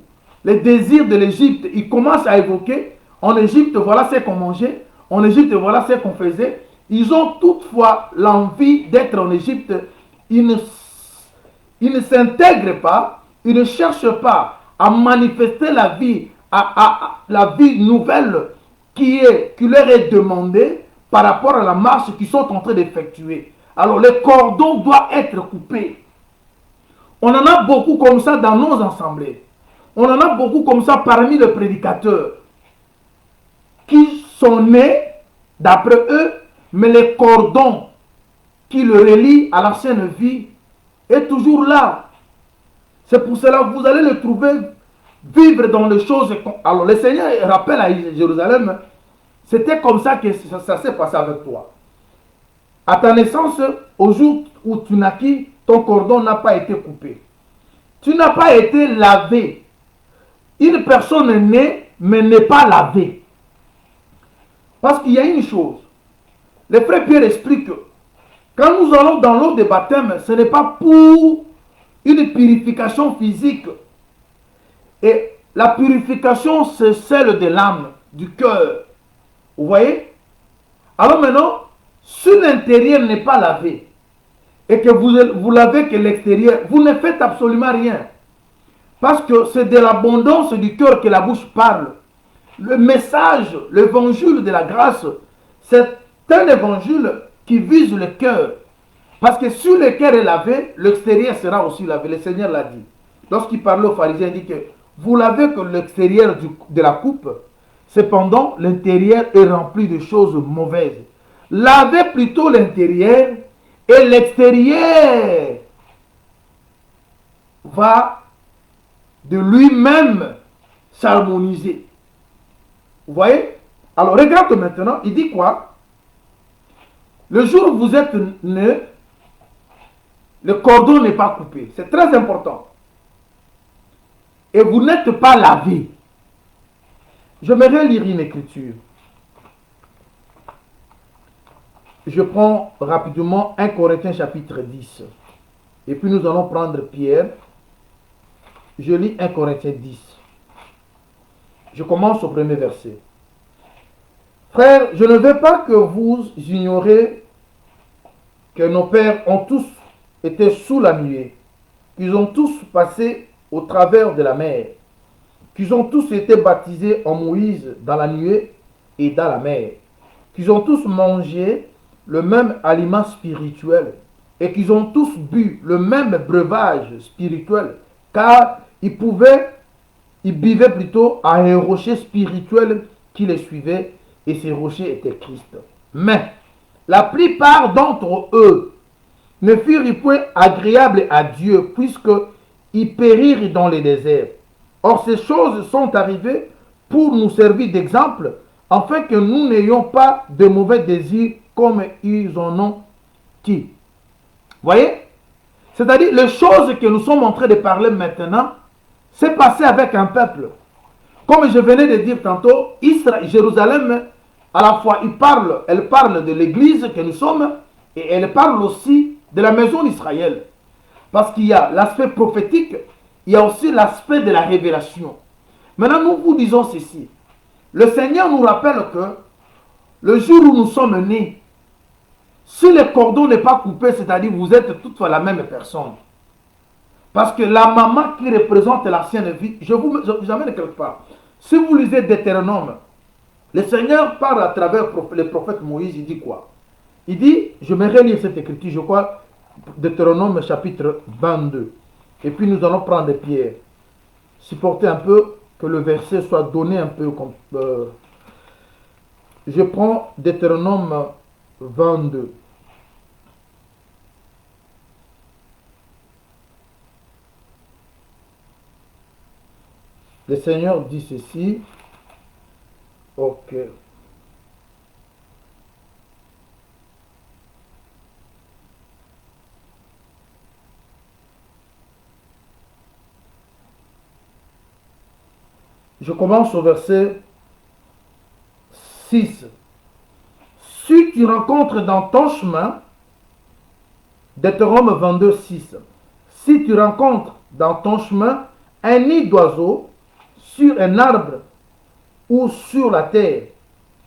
les désirs de l'Égypte. Ils commencent à évoquer, en Égypte, voilà ce qu'on mangeait, en Égypte, voilà ce qu'on faisait. Ils ont toutefois l'envie d'être en Égypte. Ils ne s'intègrent pas, ils ne cherchent pas à manifester la vie, la vie nouvelle qui leur est demandée par rapport à la marche qu'ils sont en train d'effectuer. Alors le cordon doit être coupé. On en a beaucoup comme ça dans nos assemblées. On en a beaucoup comme ça parmi les prédicateurs qui sont nés, d'après eux, mais le cordon qui le relie à l'ancienne vie est toujours là. C'est pour cela que vous allez le trouver vivre dans les choses. Alors le Seigneur rappelle à Jérusalem, c'était comme ça que ça s'est passé avec toi. À ta naissance, au jour où tu naquis, ton cordon n'a pas été coupé. Tu n'as pas été lavé. Une personne est née, mais n'est pas lavée. Parce qu'il y a une chose. Le frère Pierre explique Quand nous allons dans l'eau de baptême, ce n'est pas pour une purification physique. Et la purification, c'est celle de l'âme, du cœur. Vous voyez? Alors maintenant, si l'intérieur n'est pas lavé, et que vous lavez que l'extérieur, vous ne faites absolument rien. Parce que c'est de l'abondance du cœur que la bouche parle. Le message, l'évangile de la grâce, c'est un évangile qui vise le cœur. Parce que si le cœur est lavé, l'extérieur sera aussi lavé. Le Seigneur l'a dit. Lorsqu'il parlait aux pharisiens, il dit que vous lavez que l'extérieur de la coupe, cependant l'intérieur est rempli de choses mauvaises. Lavez plutôt l'intérieur et l'extérieur va de lui-même s'harmoniser. Vous voyez? Alors regarde maintenant, il dit quoi? Le jour où vous êtes né, le cordon n'est pas coupé. C'est très important. Et vous n'êtes pas lavé. J'aimerais lire une écriture. Je prends rapidement 1 Corinthiens chapitre 10. Et puis nous allons prendre Pierre. Je lis 1 Corinthiens 10. Je commence au premier verset. Frères, je ne veux pas que vous ignorez que nos pères ont tous été sous la nuée, qu'ils ont tous passé au travers de la mer, qu'ils ont tous été baptisés en Moïse dans la nuée et dans la mer, qu'ils ont tous mangé le même aliment spirituel et qu'ils ont tous bu le même breuvage spirituel, car ils buvaient plutôt à un rocher spirituel qui les suivait, et ces rochers étaient Christ. Mais la plupart d'entre eux ne furent point agréables à Dieu, puisqu'ils périrent dans les déserts. Or, ces choses sont arrivées pour nous servir d'exemple, afin que nous n'ayons pas de mauvais désirs comme ils en ont qui. Voyez? C'est-à-dire, les choses que nous sommes en train de parler maintenant, c'est passé avec un peuple. Comme je venais de dire tantôt, Israël, Jérusalem, à la fois, elle parle de l'église que nous sommes, et elle parle aussi de la maison d'Israël. Parce qu'il y a l'aspect prophétique, il y a aussi l'aspect de la révélation. Maintenant, nous vous disons ceci. Le Seigneur nous rappelle que le jour où nous sommes nés, si le cordon n'est pas coupé, c'est-à-dire vous êtes toutefois la même personne. Parce que la maman qui représente l'ancienne vie, je vous amène quelque part. Si vous lisez Deutéronome, le Seigneur parle à travers le prophète Moïse, il dit quoi? Il dit, je vais relire cette écriture, je crois, Deutéronome chapitre 22. Et puis nous allons prendre Pierre. Supporter un peu que le verset soit donné un peu comme... je prends Deutéronome 22. Le Seigneur dit ceci. Ok. Je commence au verset 6. Si tu rencontres dans ton chemin, Deutéronome 22, 6. Si tu rencontres dans ton chemin un nid d'oiseau sur un arbre ou sur la terre,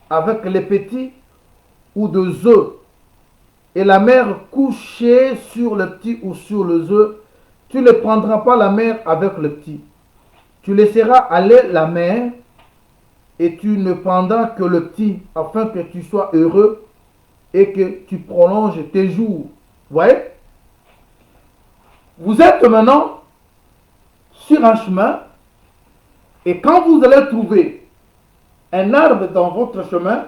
avec les petits ou deux œufs, et la mère couchée sur le petit ou sur les œufs, tu ne prendras pas la mère avec le petit. Tu laisseras aller la mère, et tu ne prendras que le petit, afin que tu sois heureux et que tu prolonges tes jours. Vous voyez? Vous êtes maintenant sur un chemin, et quand vous allez trouver un arbre dans votre chemin,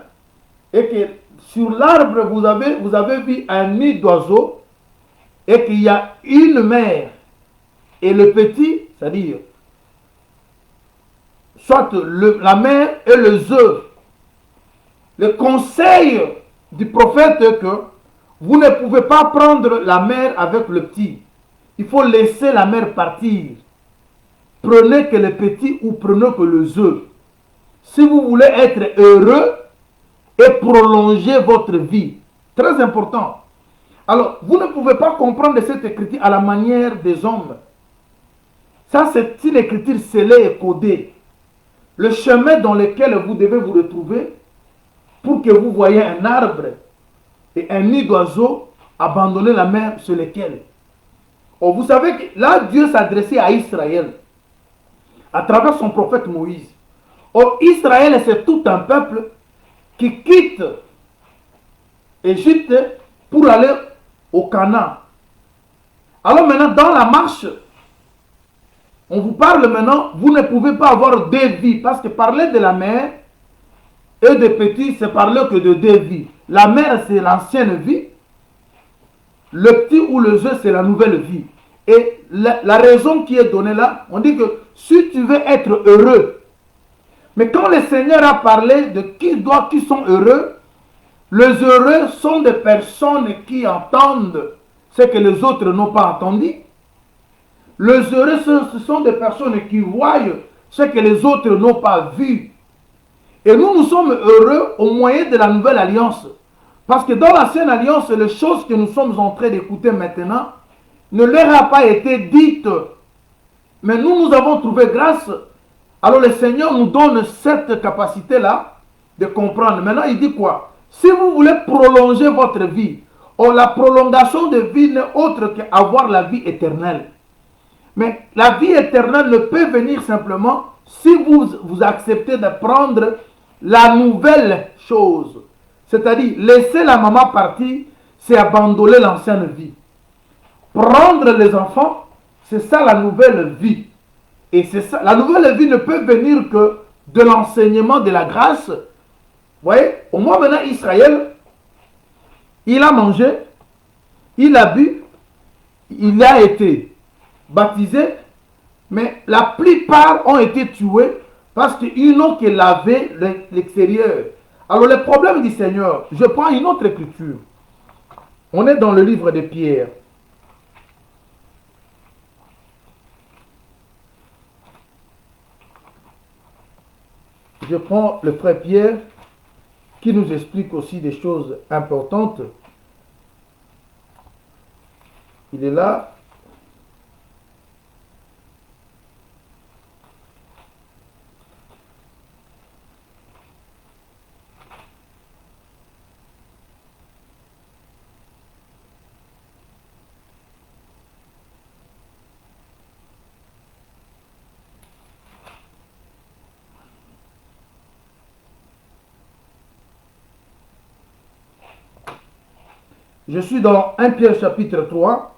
et que sur l'arbre vous avez vu un nid d'oiseau, et qu'il y a une mère et le petit, c'est-à-dire soit la mère et les œufs. Le conseil du prophète est que vous ne pouvez pas prendre la mère avec le petit. Il faut laisser la mère partir. Prenez que le petit ou prenez que les œufs. Si vous voulez être heureux et prolonger votre vie. Très important. Alors, vous ne pouvez pas comprendre cette écriture à la manière des hommes. Ça, c'est une écriture scellée et codée. Le chemin dans lequel vous devez vous retrouver pour que vous voyez un arbre et un nid d'oiseau abandonner la mer sur lequel. Oh, vous savez que là, Dieu s'adressait à Israël à travers son prophète Moïse. Or, Israël, c'est tout un peuple qui quitte Égypte pour aller au Canaan. Alors maintenant, dans la marche, on vous parle maintenant, vous ne pouvez pas avoir deux vies, parce que parler de la mer et des petits, c'est parler que de deux vies. La mer, c'est l'ancienne vie. Le petit ou le jeu, c'est la nouvelle vie. Et la raison qui est donnée là, on dit que si tu veux être heureux, mais quand le Seigneur a parlé de qui sont heureux, les heureux sont des personnes qui entendent ce que les autres n'ont pas entendu. Les heureux, ce sont des personnes qui voient ce que les autres n'ont pas vu. Et nous sommes heureux au moyen de la nouvelle alliance. Parce que dans l'ancienne alliance, les choses que nous sommes en train d'écouter maintenant ne leur a pas été dites. Mais nous avons trouvé grâce. Alors le Seigneur nous donne cette capacité-là de comprendre. Maintenant, il dit quoi? Si vous voulez prolonger votre vie, la prolongation de vie n'est autre qu'avoir la vie éternelle. Mais la vie éternelle ne peut venir simplement si vous acceptez de prendre la nouvelle chose. C'est-à-dire, laisser la maman partir, c'est abandonner l'ancienne vie. Prendre les enfants, c'est ça la nouvelle vie. Et c'est ça, la nouvelle vie ne peut venir que de l'enseignement de la grâce. Vous voyez, au moins maintenant, Israël, il a mangé, il a bu, il a été baptisé, mais la plupart ont été tués parce qu'ils n'ont que lavé l'extérieur. Alors le problème du Seigneur, je prends une autre écriture. On est dans le livre de Pierre. Je prends le frère Pierre qui nous explique aussi des choses importantes. Il est là. Je suis dans 1 Pierre chapitre 3.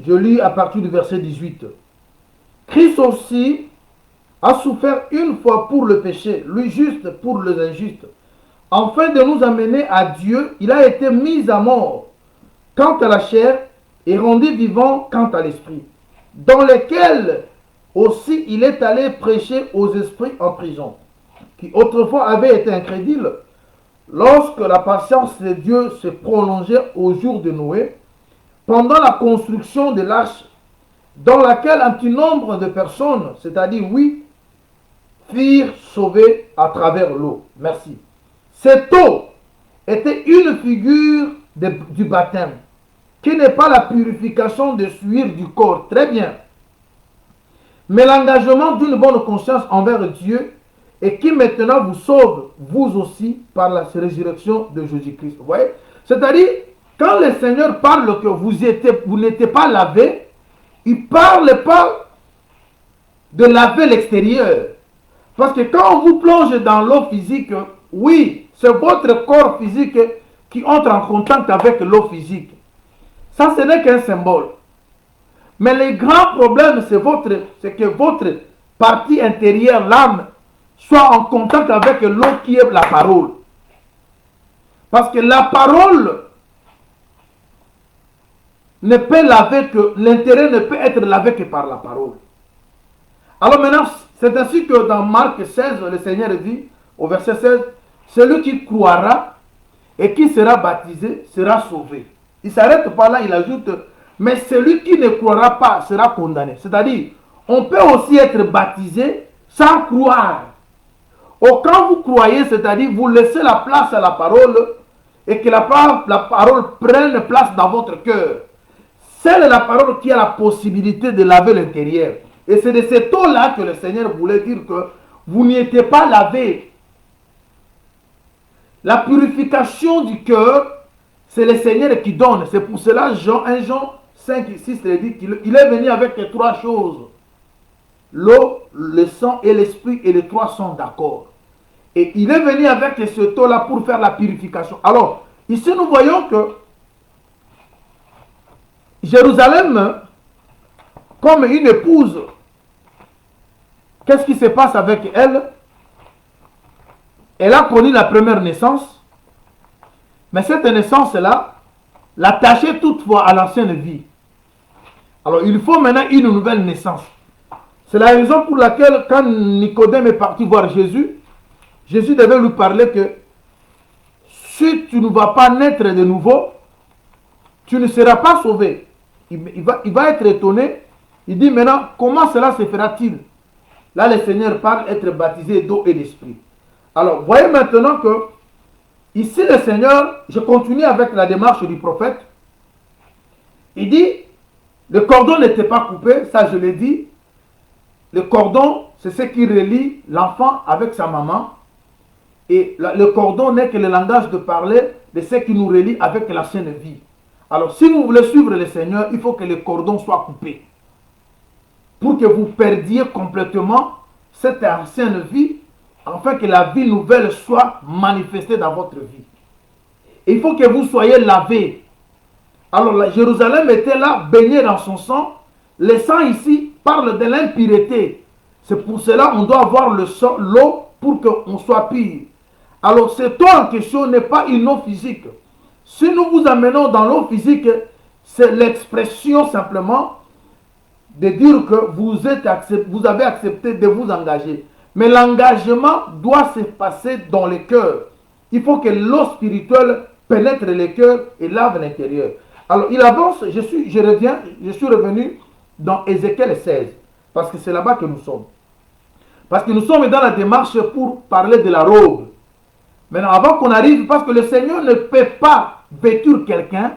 Je lis à partir du verset 18. Christ aussi a souffert une fois pour le péché, lui juste pour les injustes. Afin de nous amener à Dieu, il a été mis à mort quant à la chair et rendu vivant quant à l'esprit, dans lequel aussi il est allé prêcher aux esprits en prison, qui autrefois avaient été incrédules, lorsque la patience de Dieu se prolongeait au jour de Noé, pendant la construction de l'arche, dans laquelle un petit nombre de personnes, c'est-à-dire 8, furent sauvées à travers l'eau. Merci. Cette eau était une figure du baptême, qui n'est pas la purification de sueur du corps, très bien, mais l'engagement d'une bonne conscience envers Dieu et qui maintenant vous sauve, vous aussi, par la résurrection de Jésus-Christ. Vous voyez? C'est-à-dire, quand le Seigneur parle que vous n'étiez pas lavé, il ne parle pas de laver l'extérieur. Parce que quand on vous plonge dans l'eau physique, oui, c'est votre corps physique qui entre en contact avec l'eau physique. Ça, ce n'est qu'un symbole. Mais le grand problème, c'est que votre partie intérieure, l'âme, soit en contact avec l'eau qui est la parole. Parce que la parole ne peut laver que, l'intérêt ne peut être lavé que par la parole. Alors maintenant, c'est ainsi que dans Marc 16, le Seigneur dit, au verset 16, celui qui croira et qui sera baptisé sera sauvé. Il ne s'arrête pas là, il ajoute, mais celui qui ne croira pas sera condamné. C'est-à-dire, on peut aussi être baptisé sans croire. Ou quand vous croyez, c'est-à-dire vous laissez la place à la parole, et que la parole prenne place dans votre cœur. C'est la parole qui a la possibilité de laver l'intérieur. Et c'est de cette eau-là que le Seigneur voulait dire que vous n'y étiez pas lavé. La purification du cœur, c'est le Seigneur qui donne. C'est pour cela, 1 Jean 5, 6, il dit qu'il est venu avec les 3 choses. L'eau, le sang et l'esprit, et les 3 sont d'accord. Et il est venu avec ce eau-là pour faire la purification. Alors, ici nous voyons que Jérusalem, comme une épouse, qu'est-ce qui se passe avec elle? Elle a connu la première naissance, mais cette naissance-là l'attachait toutefois à l'ancienne vie. Alors, il faut maintenant une nouvelle naissance. C'est la raison pour laquelle, quand Nicodème est parti voir Jésus, Jésus devait lui parler que si tu ne vas pas naître de nouveau, tu ne seras pas sauvé. Il va être étonné. Il dit maintenant, comment cela se fera-t-il? Là, le Seigneur parle être baptisé d'eau et d'esprit. Alors, voyez maintenant que, ici le Seigneur, je continue avec la démarche du prophète. Il dit, le cordon n'était pas coupé, ça je l'ai dit. Le cordon, c'est ce qui relie l'enfant avec sa maman. Et le cordon n'est que le langage de parler de ce qui nous relie avec l'ancienne vie. Alors, si vous voulez suivre le Seigneur, il faut que le cordon soit coupé. Pour que vous perdiez complètement cette ancienne vie, afin que la vie nouvelle soit manifestée dans votre vie. Et il faut que vous soyez lavés. Alors, Jérusalem était là, baignée dans son sang. Le sang ici parle de l'impureté. C'est pour cela qu'on doit avoir l'eau pour qu'on soit pur. Alors, cette eau en question n'est pas une eau physique. Si nous vous amenons dans l'eau physique, c'est l'expression simplement de dire que vous avez accepté de vous engager. Mais l'engagement doit se passer dans le cœur. Il faut que l'eau spirituelle pénètre le cœur et lave l'intérieur. Alors, il avance, je suis revenu dans Ézéchiel 16, parce que c'est là-bas que nous sommes. Parce que nous sommes dans la démarche pour parler de la robe. Maintenant, avant qu'on arrive, parce que le Seigneur ne peut pas vêtir quelqu'un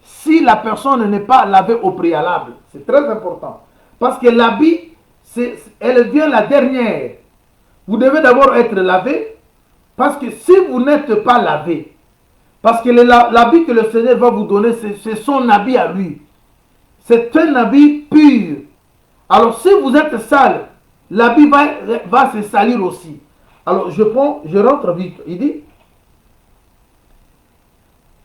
si la personne n'est pas lavée au préalable. C'est très important. Parce que l'habit, elle vient la dernière. Vous devez d'abord être lavé, parce que si vous n'êtes pas lavé, parce que l'habit que le Seigneur va vous donner, c'est son habit à lui. C'est un habit pur. Alors si vous êtes sale, l'habit va se salir aussi. Alors je rentre vite. Il dit,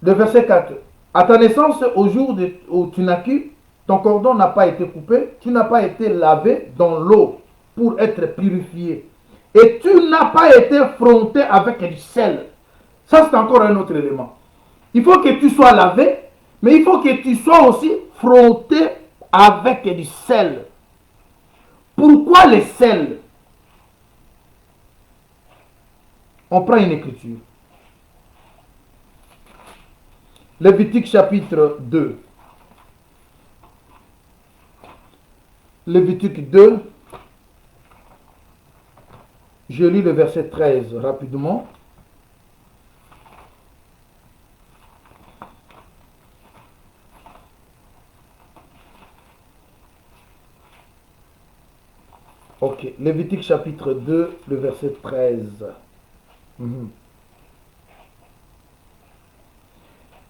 le verset 4. À ta naissance, au jour où tu naquis, ton cordon n'a pas été coupé, tu n'as pas été lavé dans l'eau pour être purifié. Et tu n'as pas été frotté avec du sel. Ça, c'est encore un autre élément. Il faut que tu sois lavé, mais il faut que tu sois aussi frotté avec du sel. Pourquoi le sel? On prend une écriture. Lévitique chapitre 2. Lévitique 2. Je lis le verset 13 rapidement. Ok, Lévitique chapitre 2, le verset 13.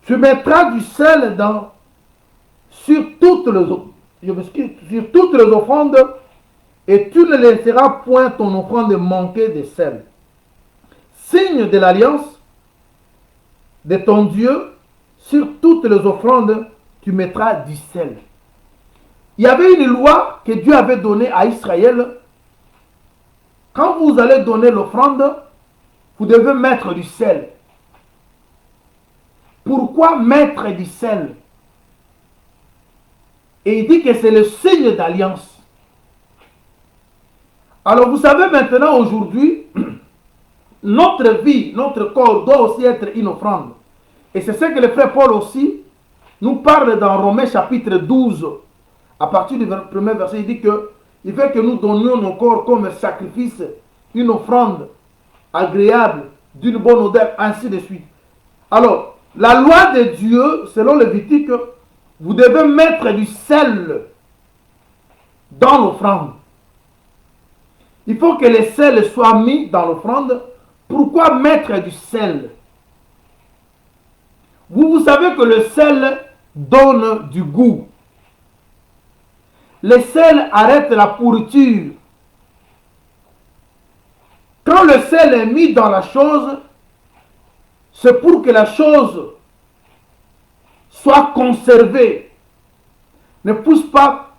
Tu mettras du sel sur toutes les offrandes, et tu ne laisseras point ton offrande manquer de sel. Signe de l'alliance de ton Dieu, sur toutes les offrandes, tu mettras du sel. Il y avait une loi que Dieu avait donnée à Israël. Quand vous allez donner l'offrande, vous devez mettre du sel. Pourquoi mettre du sel? Et il dit que c'est le signe d'alliance. Alors vous savez maintenant aujourd'hui, notre vie, notre corps doit aussi être une offrande. Et c'est ce que le frère Paul aussi nous parle dans Romains chapitre 12. À partir du premier verset, il dit qu'il veut que nous donnions nos corps comme sacrifice, une offrande agréable, d'une bonne odeur, ainsi de suite. Alors, La loi de Dieu, selon le Lévitique, vous devez mettre du sel dans l'offrande. Il faut que le sel soit mis dans l'offrande. Pourquoi mettre du sel? Vous savez que le sel donne du goût. Le sel arrête la pourriture. Quand le sel est mis dans la chose, c'est pour que la chose soit conservée, ne pousse pas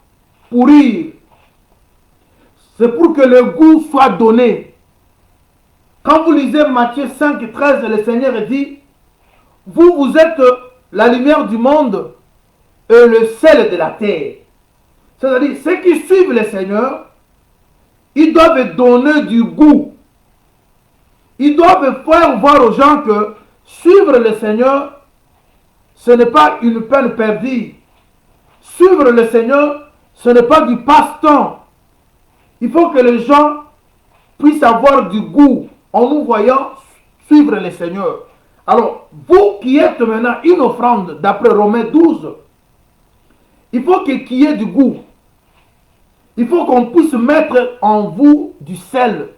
pourrir. C'est pour que le goût soit donné. Quand vous lisez Matthieu 5, 13, le Seigneur dit, vous êtes la lumière du monde et le sel de la terre. C'est-à-dire, ceux qui suivent le Seigneur, ils doivent donner du goût. Ils doivent faire voir aux gens que suivre le Seigneur, ce n'est pas une peine perdue. Suivre le Seigneur, ce n'est pas du passe-temps. Il faut que les gens puissent avoir du goût en nous voyant suivre le Seigneur. Alors, vous qui êtes maintenant une offrande, d'après Romains 12, il faut qu'il y ait du goût. Il faut qu'on puisse mettre en vous du sel.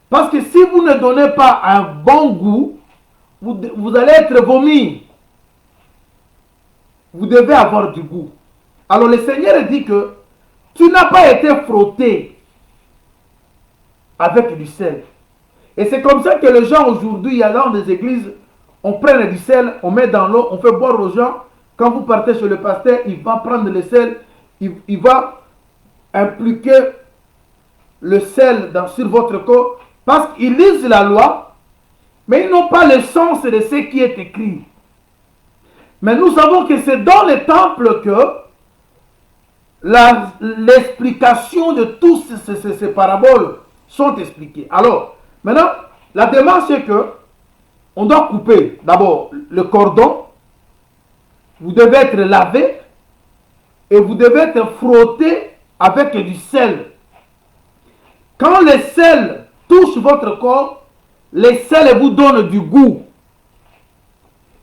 Parce que si vous ne donnez pas un bon goût, vous allez être vomi. Vous devez avoir du goût. Alors le Seigneur dit que tu n'as pas été frotté avec du sel. Et c'est comme ça que les gens aujourd'hui, il y a dans des églises, on prend du sel, on met dans l'eau, on fait boire aux gens. Quand vous partez chez le pasteur, il va prendre le sel, il va impliquer le sel sur votre corps, parce qu'ils lisent la loi, mais ils n'ont pas le sens de ce qui est écrit. Mais nous savons que c'est dans les temples que l'explication de toutes ces paraboles sont expliquées. Alors, maintenant, la démarche c'est que on doit couper d'abord le cordon, vous devez être lavé et vous devez être frotté avec du sel. Quand le sel touche votre corps, le sel vous donne du goût.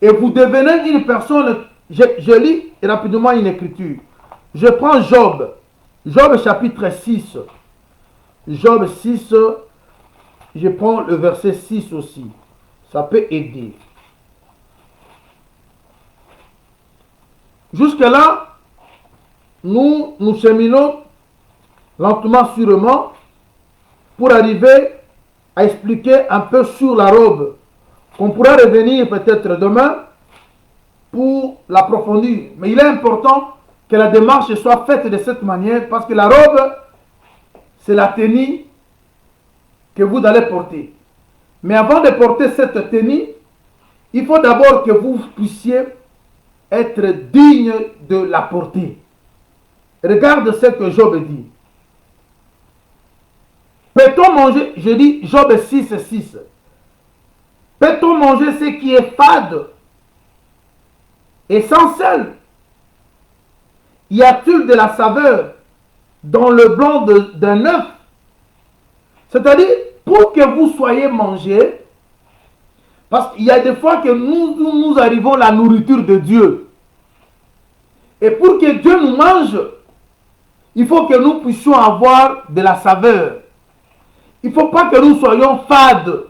Et vous devenez une personne. Je lis rapidement une écriture. Je prends Job. Job chapitre 6. Job 6. Je prends le verset 6 aussi. Ça peut aider. Jusque-là, nous cheminons lentement, sûrement, pour arriver à expliquer un peu sur la robe, qu'on pourra revenir peut-être demain pour l'approfondir. Mais il est important que la démarche soit faite de cette manière, parce que la robe, c'est la tenue que vous allez porter. Mais avant de porter cette tenue, il faut d'abord que vous puissiez être digne de la porter. Regarde ce que Job dit. Peut-on manger, je dis Job 6, 6. Peut-on manger ce qui est fade et sans sel? Y a-t-il de la saveur dans le blanc d'un œuf? C'est-à-dire, pour que vous soyez mangé, parce qu'il y a des fois que nous arrivons à la nourriture de Dieu. Et pour que Dieu nous mange, il faut que nous puissions avoir de la saveur. Il ne faut pas que nous soyons fades.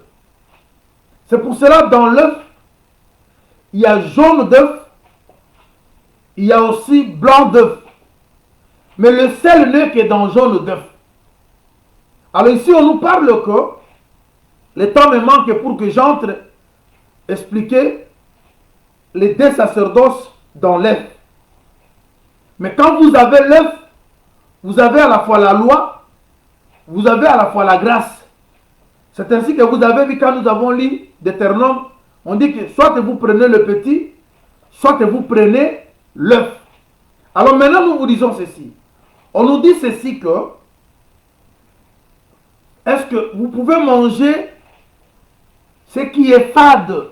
C'est pour cela, dans l'œuf, il y a jaune d'œuf, il y a aussi blanc d'œuf. Mais le sel n'est que dans jaune d'œuf. Alors ici, on nous parle que le temps me manque pour que j'entre expliquer les deux sacerdoces dans l'œuf. Mais quand vous avez l'œuf, vous avez à la fois la loi, vous avez à la fois la grâce. C'est ainsi que vous avez vu quand nous avons lu Deutéronome, on dit que soit vous prenez le petit, soit vous prenez l'œuf. Alors maintenant nous vous disons ceci. On nous dit ceci que, est-ce que vous pouvez manger ce qui est fade?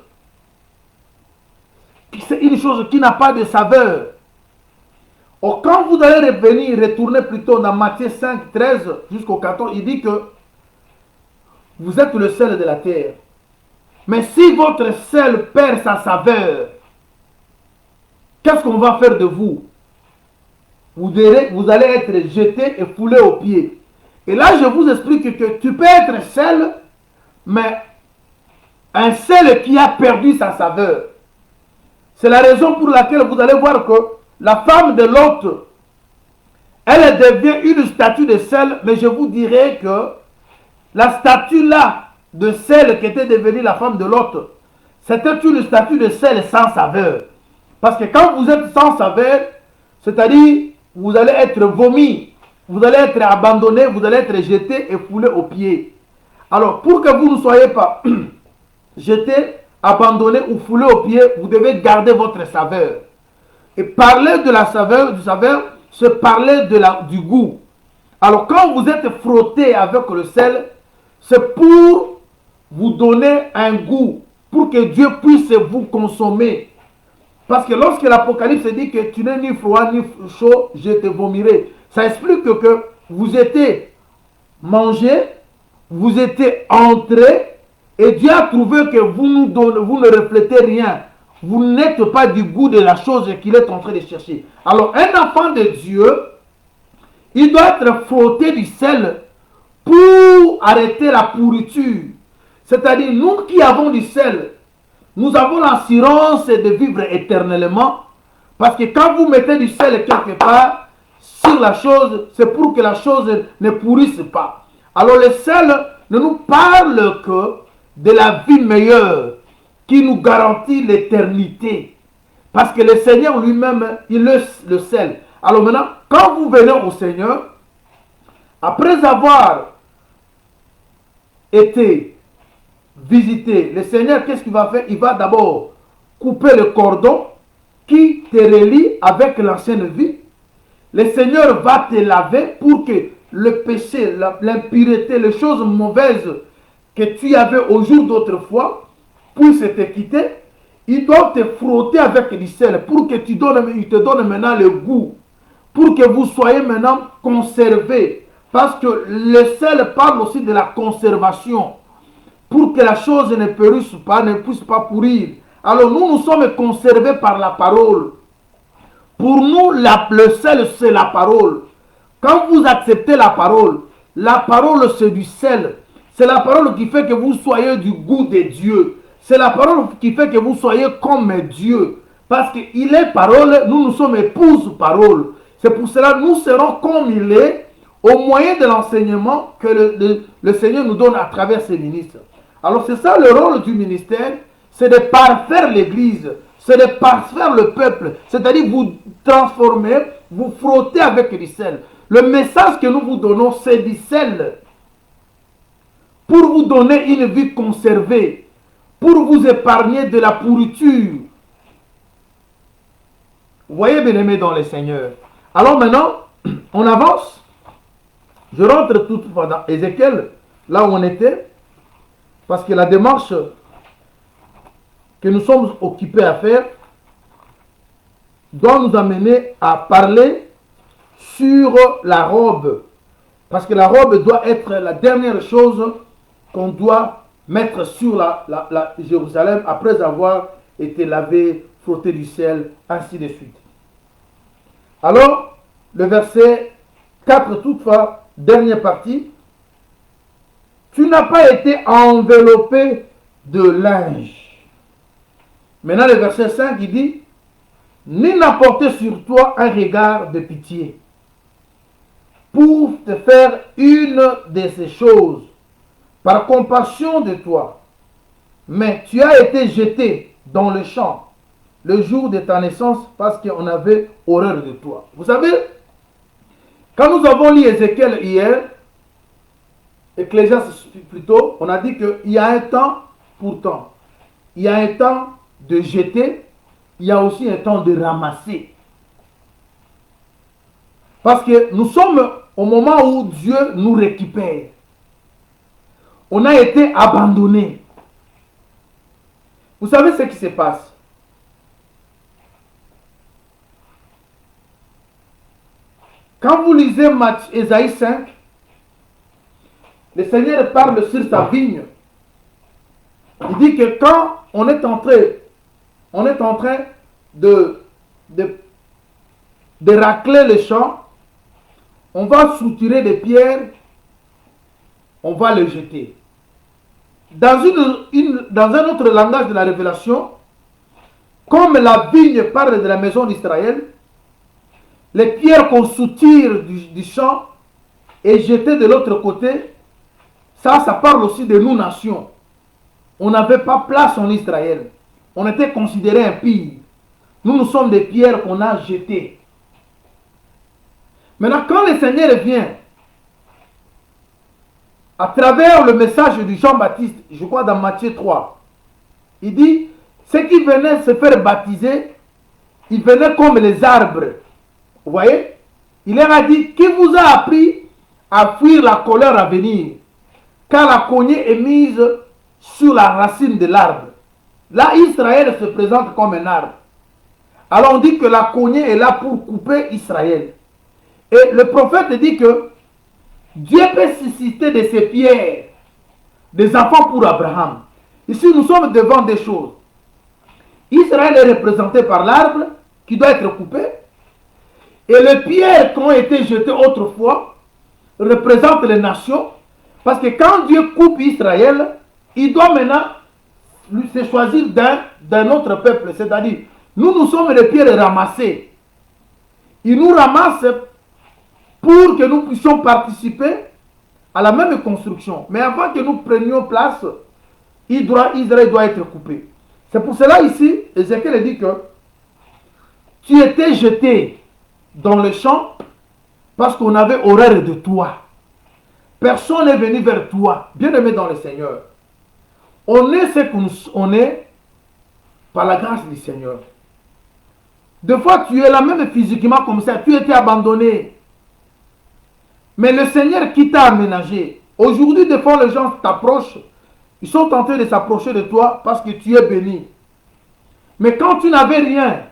C'est une chose qui n'a pas de saveur. Or, quand vous allez revenir, retourner plutôt dans Matthieu 5, 13 jusqu'au 14, il dit que vous êtes le sel de la terre. Mais si votre sel perd sa saveur, qu'est-ce qu'on va faire de vous? Vous allez être jeté et foulé aux pieds. Et là, je vous explique que tu peux être sel, mais un sel qui a perdu sa saveur. C'est la raison pour laquelle vous allez voir que la femme de Lot, elle devient une statue de sel, mais je vous dirais que la statue là de sel qui était devenue la femme de Lot, c'était une statue de sel sans saveur. Parce que quand vous êtes sans saveur, c'est-à-dire vous allez être vomi, vous allez être abandonné, vous allez être jeté et foulé aux pieds. Alors pour que vous ne soyez pas jeté, abandonné ou foulé aux pieds, vous devez garder votre saveur. Et parler de la saveur, du saveur, c'est parler du goût. Alors quand vous êtes frotté avec le sel, c'est pour vous donner un goût, pour que Dieu puisse vous consommer. Parce que lorsque l'Apocalypse dit que tu n'es ni froid ni chaud, je te vomirai. Ça explique que vous étiez mangé, vous étiez entré, et Dieu a trouvé que vous ne reflétez rien. Vous n'êtes pas du goût de la chose qu'il est en train de chercher. Alors un enfant de Dieu, il doit être frotté du sel pour arrêter la pourriture. C'est-à-dire, nous qui avons du sel, nous avons l'assurance de vivre éternellement. Parce que quand vous mettez du sel quelque part sur la chose, c'est pour que la chose ne pourrisse pas. Alors le sel ne nous parle que de la vie meilleure qui nous garantit l'éternité. Parce que le Seigneur lui-même, il est le sel. Alors maintenant, quand vous venez au Seigneur, après avoir été visité, le Seigneur, qu'est-ce qu'il va faire? Il va d'abord couper le cordon qui te relie avec l'ancienne vie. Le Seigneur va te laver pour que le péché, l'impureté, les choses mauvaises que tu avais au jour d'autrefois puissent te quitter. Il doit te frotter avec du sel pour que il te donne maintenant le goût, pour que vous soyez maintenant conservés. Parce que le sel parle aussi de la conservation, pour que la chose ne périsse pas, ne puisse pas pourrir. Alors nous sommes conservés par la parole. Pour nous, le sel, c'est la parole. Quand vous acceptez la parole c'est du sel. C'est la parole qui fait que vous soyez du goût de Dieu. C'est la parole qui fait que vous soyez comme Dieu. Parce qu'il est parole, nous sommes épouses parole. C'est pour cela que nous serons comme il est, au moyen de l'enseignement que le Seigneur nous donne à travers ses ministres. Alors c'est ça le rôle du ministère, c'est de parfaire l'Église, c'est de parfaire le peuple, c'est-à-dire vous transformer, vous frotter avec du sel. Le message que nous vous donnons, c'est du sel, pour vous donner une vie conservée, pour vous épargner de la pourriture. Vous voyez, bien-aimés dans le Seigneur. Alors maintenant, on avance. Je rentre toutefois dans Ézéchiel, là où on était, parce que la démarche que nous sommes occupés à faire doit nous amener à parler sur la robe. Parce que la robe doit être la dernière chose qu'on doit mettre sur la Jérusalem après avoir été lavé, frotté du sel, ainsi de suite. Alors, le verset 4, toutefois, dernière partie. Tu n'as pas été enveloppé de linge. Maintenant, le verset 5, il dit, ni n'apporter sur toi un regard de pitié pour te faire une de ces choses par compassion de toi. Mais tu as été jeté dans le champ le jour de ta naissance parce qu'on avait horreur de toi. Vous savez, quand nous avons lu Ézéchiel hier, Ecclésiaste plutôt, on a dit qu'il y a un temps pour temps. Il y a un temps de jeter, il y a aussi un temps de ramasser. Parce que nous sommes au moment où Dieu nous récupère. On a été abandonnés. Vous savez ce qui se passe? Quand vous lisez Ésaïe 5, le Seigneur parle sur sa vigne. Il dit que quand on est en train de, de, de racler le champ, on va soutirer des pierres, on va les jeter. Dans un autre langage de la révélation, comme la vigne parle de la maison d'Israël, les pierres qu'on soutire du champ et jetées de l'autre côté, ça parle aussi de nous nations. On n'avait pas place en Israël. On était considérés impies. Nous sommes des pierres qu'on a jetées. Maintenant, quand le Seigneur vient, à travers le message du Jean-Baptiste, je crois dans Matthieu 3, il dit, ceux qui venaient se faire baptiser, ils venaient comme les arbres. Vous voyez? Il leur a dit, qui vous a appris à fuir la colère à venir? Car la cognée est mise sur la racine de l'arbre. Là, Israël se présente comme un arbre. Alors on dit que la cognée est là pour couper Israël. Et le prophète dit que Dieu peut susciter de ces pierres des enfants pour Abraham. Ici, nous sommes devant des choses. Israël est représenté par l'arbre qui doit être coupé. Et les pierres qui ont été jetées autrefois représentent les nations. Parce que quand Dieu coupe Israël, il doit maintenant se choisir d'un autre peuple. C'est-à-dire, nous sommes les pierres ramassées. Il nous ramasse pour que nous puissions participer à la même construction. Mais avant que nous prenions place, Israël doit être coupé. C'est pour cela ici, Ézéchiel dit que tu étais jeté dans le champ parce qu'on avait horreur de toi. Personne n'est venu vers toi, bien-aimé dans le Seigneur. On est ce qu'on est par la grâce du Seigneur. Des fois, tu es là même physiquement comme ça, tu étais abandonné. Mais le Seigneur qui t'a aménagé, aujourd'hui, des fois, les gens t'approchent, ils sont tentés de s'approcher de toi parce que tu es béni. Mais quand tu n'avais rien,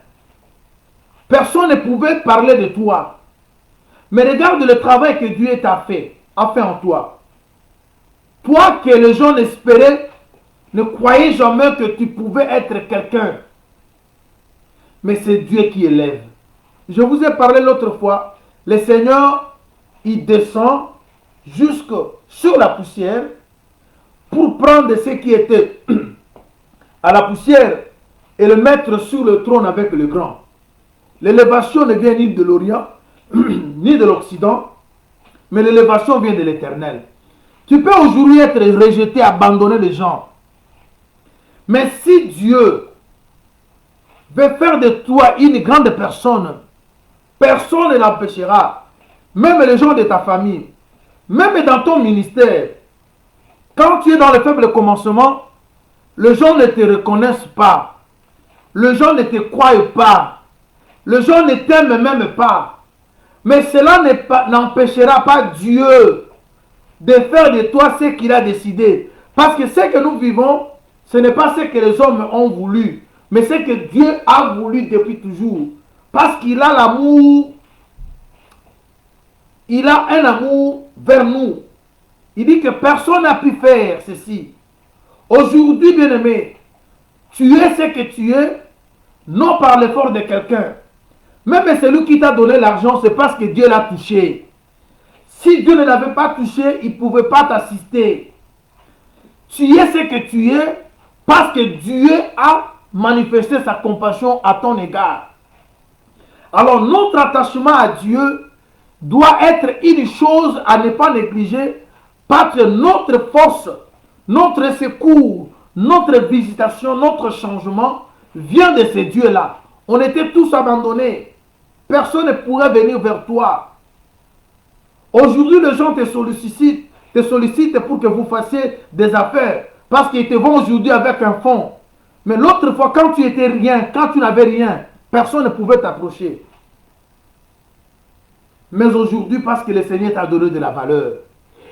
personne ne pouvait parler de toi. Mais regarde le travail que Dieu t'a fait, a fait en toi. Toi que les gens espéraient, ne croyaient jamais que tu pouvais être quelqu'un. Mais c'est Dieu qui élève. Je vous ai parlé l'autre fois, le Seigneur, il descend jusque sur la poussière pour prendre ce qui était à la poussière et le mettre sur le trône avec le grand. L'élévation ne vient ni de l'Orient, ni de l'Occident, mais l'élévation vient de l'Éternel. Tu peux aujourd'hui être rejeté, abandonné des gens. Mais si Dieu veut faire de toi une grande personne, personne ne l'empêchera. Même les gens de ta famille, même dans ton ministère. Quand tu es dans le faible commencement, les gens ne te reconnaissent pas. Les gens ne te croient pas. Les gens ne t'aiment même pas. Mais cela n'empêchera pas Dieu de faire de toi ce qu'il a décidé. Parce que ce que nous vivons, ce n'est pas ce que les hommes ont voulu, mais ce que Dieu a voulu depuis toujours. Parce qu'il a l'amour, il a un amour vers nous. Il dit que personne n'a pu faire ceci. Aujourd'hui, bien-aimé, tu es ce que tu es, non par l'effort de quelqu'un. Même celui qui t'a donné l'argent, c'est parce que Dieu l'a touché. Si Dieu ne l'avait pas touché, il ne pouvait pas t'assister. Tu es ce que tu es parce que Dieu a manifesté sa compassion à ton égard. Alors notre attachement à Dieu doit être une chose à ne pas négliger parce que notre force, notre secours, notre visitation, notre changement vient de ces dieux-là. On était tous abandonnés. Personne ne pourrait venir vers toi. Aujourd'hui, les gens te sollicitent pour que vous fassiez des affaires parce qu'ils te vont aujourd'hui avec un fonds. Mais l'autre fois, quand tu étais rien, quand tu n'avais rien, personne ne pouvait t'approcher. Mais aujourd'hui, parce que le Seigneur t'a donné de la valeur.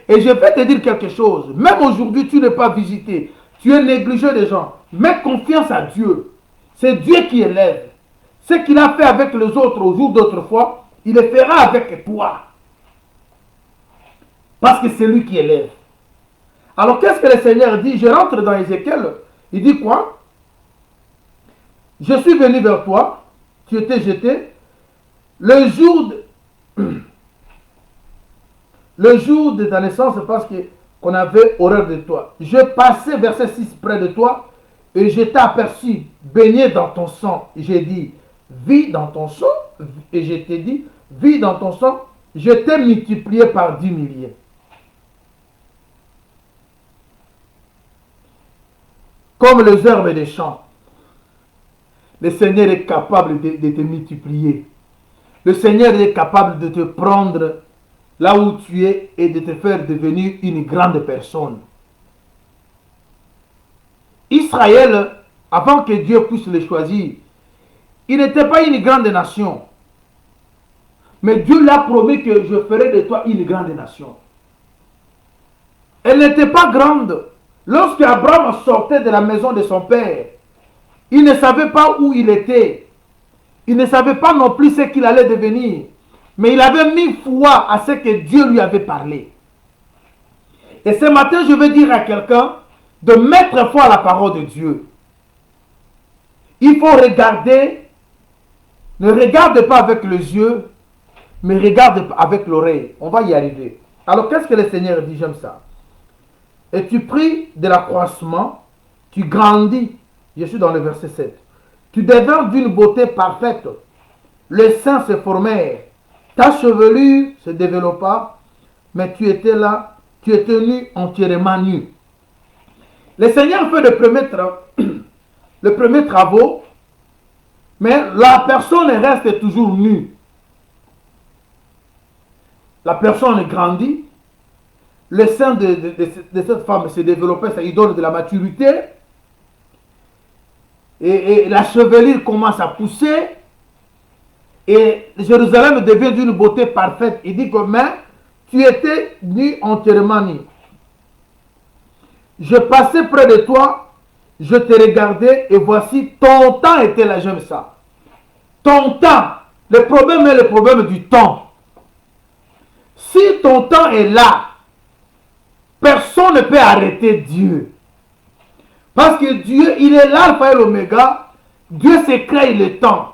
Et je vais te dire quelque chose. Même aujourd'hui, tu n'es pas visité. Tu es négligé des gens. Mets confiance à Dieu. C'est Dieu qui élève. Ce qu'il a fait avec les autres au jour d'autrefois, il le fera avec toi. Parce que c'est lui qui élève. Alors qu'est-ce que le Seigneur dit? Je rentre dans Ézéchiel, Il dit quoi? Je suis venu vers toi, tu étais jeté, le jour de ta naissance, c'est parce qu'on avait horreur de toi. Je passais, verset 6, près de toi, et je t'ai aperçu, baigné dans ton sang. J'ai dit, vis dans ton sang, et je t'ai dit, vis dans ton sang, je t'ai multiplié par 10 milliers. Comme les herbes des champs, le Seigneur est capable de te multiplier. Le Seigneur est capable de te prendre là où tu es et de te faire devenir une grande personne. Israël, avant que Dieu puisse le choisir, il n'était pas une grande nation. Mais Dieu l'a promis que je ferai de toi une grande nation. Elle n'était pas grande. Lorsque Abraham sortait de la maison de son père, il ne savait pas où il était. Il ne savait pas non plus ce qu'il allait devenir. Mais il avait mis foi à ce que Dieu lui avait parlé. Et ce matin, je veux dire à quelqu'un de mettre foi à la parole de Dieu. Il faut regarder. Ne regarde pas avec les yeux, mais regarde avec l'oreille. On va y arriver. Alors, qu'est-ce que le Seigneur dit? J'aime ça. Et tu pries de l'accroissement, tu grandis. Je suis dans le verset 7. Tu deviens d'une beauté parfaite. Les seins se formèrent. Ta chevelure se développa, mais tu étais là, tu es tenu entièrement nu. Le Seigneur fait le premier travaux, mais la personne reste toujours nue. La personne grandit, le sein de cette femme se développait, ça lui donne de la maturité, et la chevelure commence à pousser, et Jérusalem devient d'une beauté parfaite. Il dit que, mais tu étais nu, entièrement nu. Je passais près de toi, je te regardais, et voici, ton temps était là, j'aime ça. Ton temps, le problème est le problème du temps. Si ton temps est là, personne ne peut arrêter Dieu. Parce que Dieu, il est l'alpha et l'oméga. Dieu s'est créé le temps.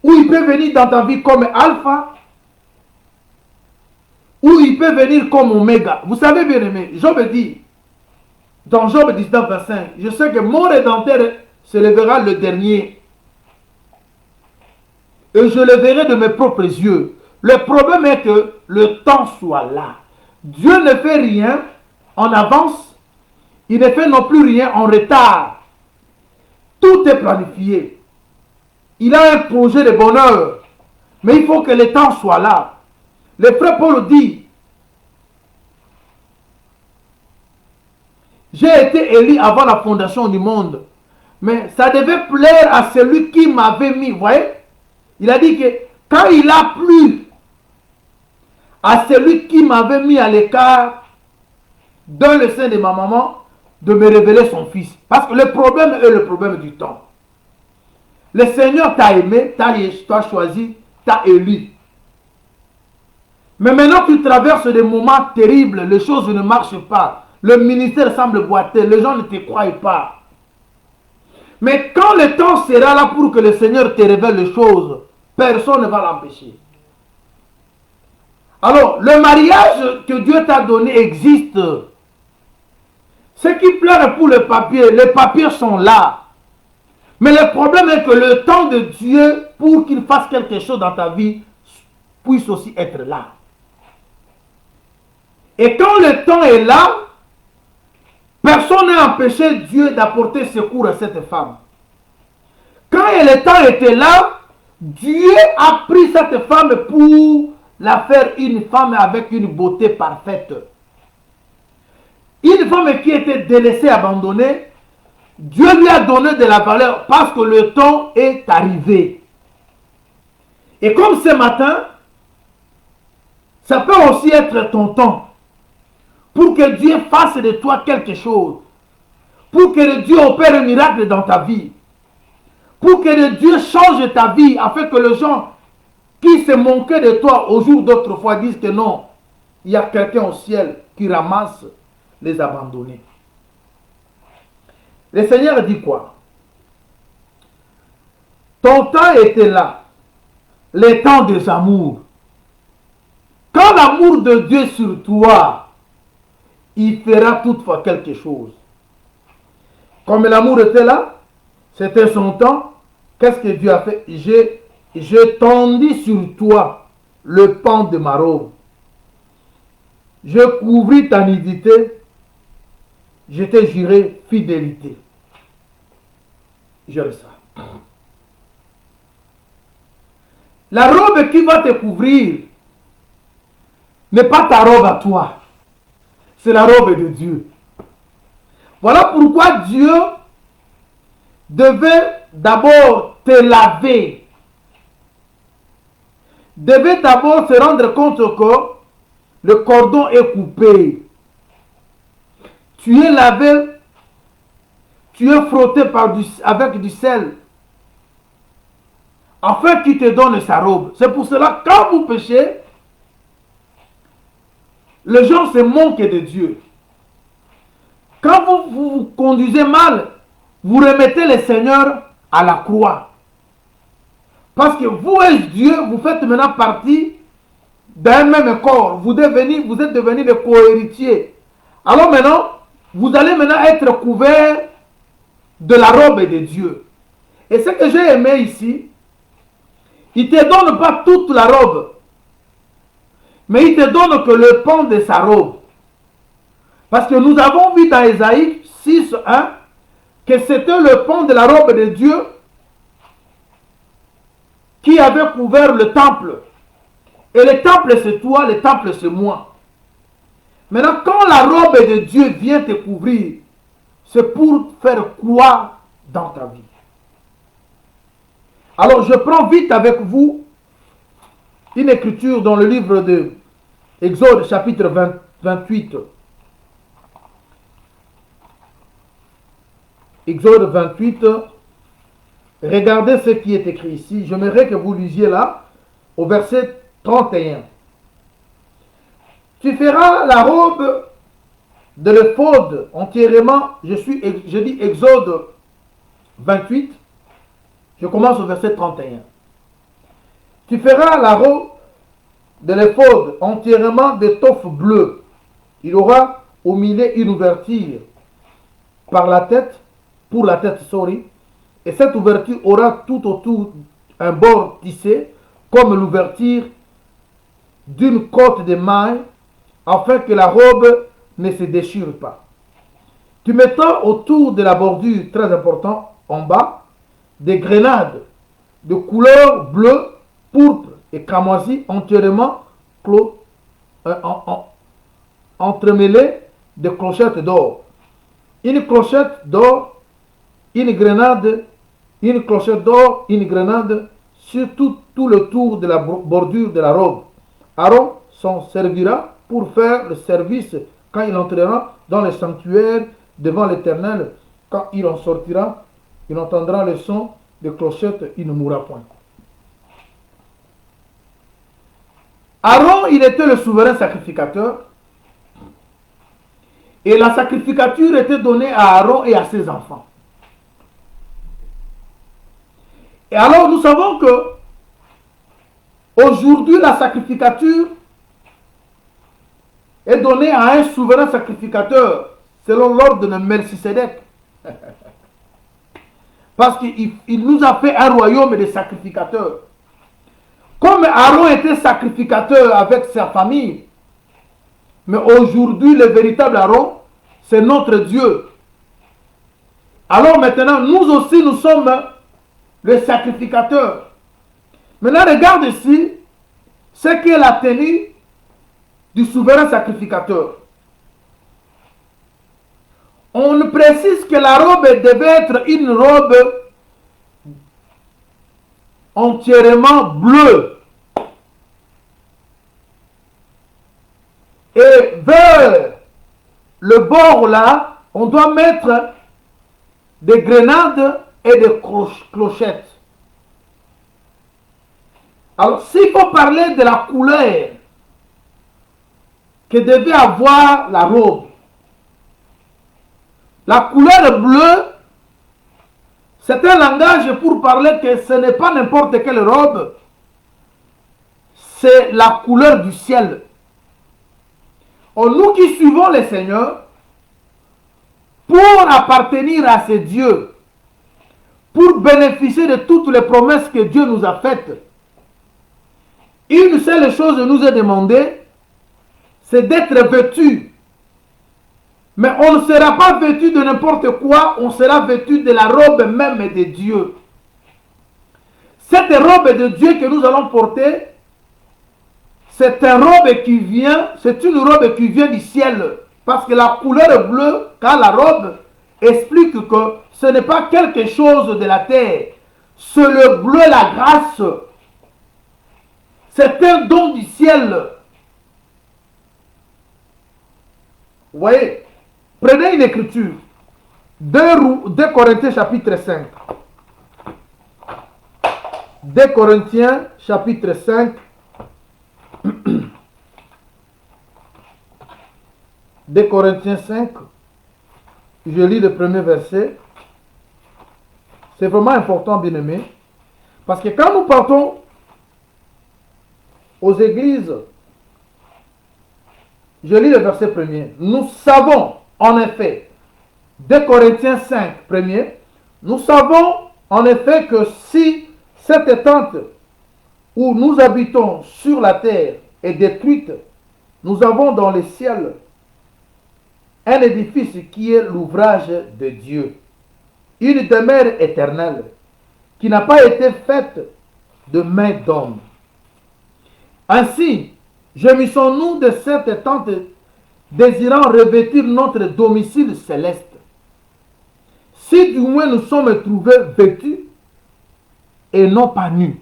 Ou il peut venir dans ta vie comme alpha, ou il peut venir comme oméga. Vous savez bien aimé, Job dit, dans Job 19, 25, je sais que mon Rédempteur se lèvera le dernier. Et je le verrai de mes propres yeux. Le problème est que le temps soit là. Dieu ne fait rien en avance. Il ne fait non plus rien en retard. Tout est planifié. Il a un projet de bonheur. Mais il faut que le temps soit là. Le frère Paul dit, j'ai été élu avant la fondation du monde. Mais ça devait plaire à celui qui m'avait mis. Vous voyez? Il a dit que quand il a plu à celui qui m'avait mis à l'écart dans le sein de ma maman, de me révéler son fils. Parce que le problème est le problème du temps. Le Seigneur t'a aimé, t'a choisi, t'a élu. Mais maintenant tu traverses des moments terribles, les choses ne marchent pas. Le ministère semble boiter, les gens ne te croient pas. Mais quand le temps sera là pour que le Seigneur te révèle les choses, personne ne va l'empêcher. Alors, le mariage que Dieu t'a donné existe. Ce qui pleure pour les papiers sont là. Mais le problème est que le temps de Dieu, pour qu'il fasse quelque chose dans ta vie, puisse aussi être là. Et quand le temps est là, personne n'a empêché Dieu d'apporter secours à cette femme. Quand le temps était là, Dieu a pris cette femme pour la faire une femme avec une beauté parfaite. Une femme qui était délaissée, abandonnée, Dieu lui a donné de la valeur parce que le temps est arrivé. Et comme ce matin, ça peut aussi être ton temps. Pour que Dieu fasse de toi quelque chose. Pour que Dieu opère un miracle dans ta vie. Pour que Dieu change ta vie afin que les gens qui se moquaient de toi au jour d'autrefois disent que non, il y a quelqu'un au ciel qui ramasse les abandonnés. Le Seigneur dit quoi? Ton temps était là, les temps des amours. Quand l'amour de Dieu est sur toi, il fera toutefois quelque chose. Comme l'amour était là, c'était son temps, qu'est-ce que Dieu a fait? Je tendis sur toi le pan de ma robe. Je couvris ta nudité, je t'ai juré fidélité. J'aime ça. La robe qui va te couvrir n'est pas ta robe à toi. C'est la robe de Dieu. Voilà pourquoi Dieu devait d'abord te laver. Devait d'abord se rendre compte que le cordon est coupé. Tu es lavé, tu es frotté avec du sel, afin qu'il te donne sa robe. C'est pour cela, quand vous péchez, les gens se moquent de Dieu. Quand vous vous conduisez mal, vous remettez le Seigneur à la croix. Parce que vous et Dieu, vous faites maintenant partie d'un même corps. Vous êtes devenus des co-héritiers. Alors maintenant, vous allez maintenant être couverts de la robe de Dieu. Et ce que j'ai aimé ici, il ne te donne pas toute la robe, mais il te donne que le pan de sa robe. Parce que nous avons vu dans Ésaïe 6:1 que c'était le pan de la robe de Dieu qui avait couvert le temple. Et le temple c'est toi, le temple c'est moi. Maintenant, quand la robe de Dieu vient te couvrir, c'est pour faire quoi dans ta vie? Alors, je prends vite avec vous une écriture dans le livre de Exode, chapitre 28. Exode 28. Regardez ce qui est écrit ici. J'aimerais que vous lisiez là, au verset 31. Tu feras la robe de l'éphod entièrement. Je dis Exode 28. Je commence au verset 31. Tu feras la robe de l'éphod entièrement d'étoffe bleue. Il aura au milieu une ouverture pour la tête, et cette ouverture aura tout autour un bord tissé comme l'ouverture d'une côte de maille, afin que la robe ne se déchire pas. Tu mettras autour de la bordure, très important, en bas, des grenades de couleur bleue, pourpre et cramoisi entièrement entremêlées de clochettes d'or. Une clochette d'or, une clochette d'or, une grenade sur tout le tour de la bordure de la robe. Aaron s'en servira pour faire le service quand il entrera dans le sanctuaire devant l'Éternel. Quand il en sortira, il entendra le son des clochettes, il ne mourra point. Aaron, il était le souverain sacrificateur. Et la sacrificature était donnée à Aaron et à ses enfants. Et alors nous savons que aujourd'hui la sacrificature est donnée à un souverain sacrificateur selon l'ordre de Melchisédek. Parce qu'il nous a fait un royaume de sacrificateurs. Comme Aaron était sacrificateur avec sa famille, mais aujourd'hui le véritable Aaron, c'est notre Dieu. Alors maintenant, nous aussi, nous sommes les sacrificateurs. Maintenant, regarde ici ce qu'est la tenue du souverain sacrificateur. On précise que la robe devait être une robe entièrement bleue. Et vers le bord là, on doit mettre des grenades et des clochettes. Alors, s'il faut parler de la couleur que devait avoir la robe, la couleur bleue C'est un langage pour parler que ce n'est pas n'importe quelle robe, c'est la couleur du ciel. Or, nous qui suivons le Seigneur, pour appartenir à ce Dieu, pour bénéficier de toutes les promesses que Dieu nous a faites, une seule chose nous est demandée, c'est d'être vêtu. Mais on ne sera pas vêtu de n'importe quoi, on sera vêtu de la robe même de Dieu. Cette robe de Dieu que nous allons porter, c'est une robe qui vient du ciel. Parce que la couleur bleue, car la robe explique que ce n'est pas quelque chose de la terre. C'est le bleu, la grâce. C'est un don du ciel. Vous voyez? Prenez une écriture. 2 Corinthiens chapitre 5. 2 Corinthiens chapitre 5. 2 Corinthiens 5. Je lis le premier verset. C'est vraiment important, bien aimé. Parce que quand nous partons aux églises, je lis le verset premier. Nous savons, en effet, 2 Corinthiens 5, premier, nous savons en effet que si cette tente où nous habitons sur la terre est détruite, nous avons dans le ciel un édifice qui est l'ouvrage de Dieu, une demeure éternelle qui n'a pas été faite de main d'homme. Ainsi, gémissons-nous de cette tente, désirant revêtir notre domicile céleste. Si du moins nous sommes trouvés vêtus et non pas nus.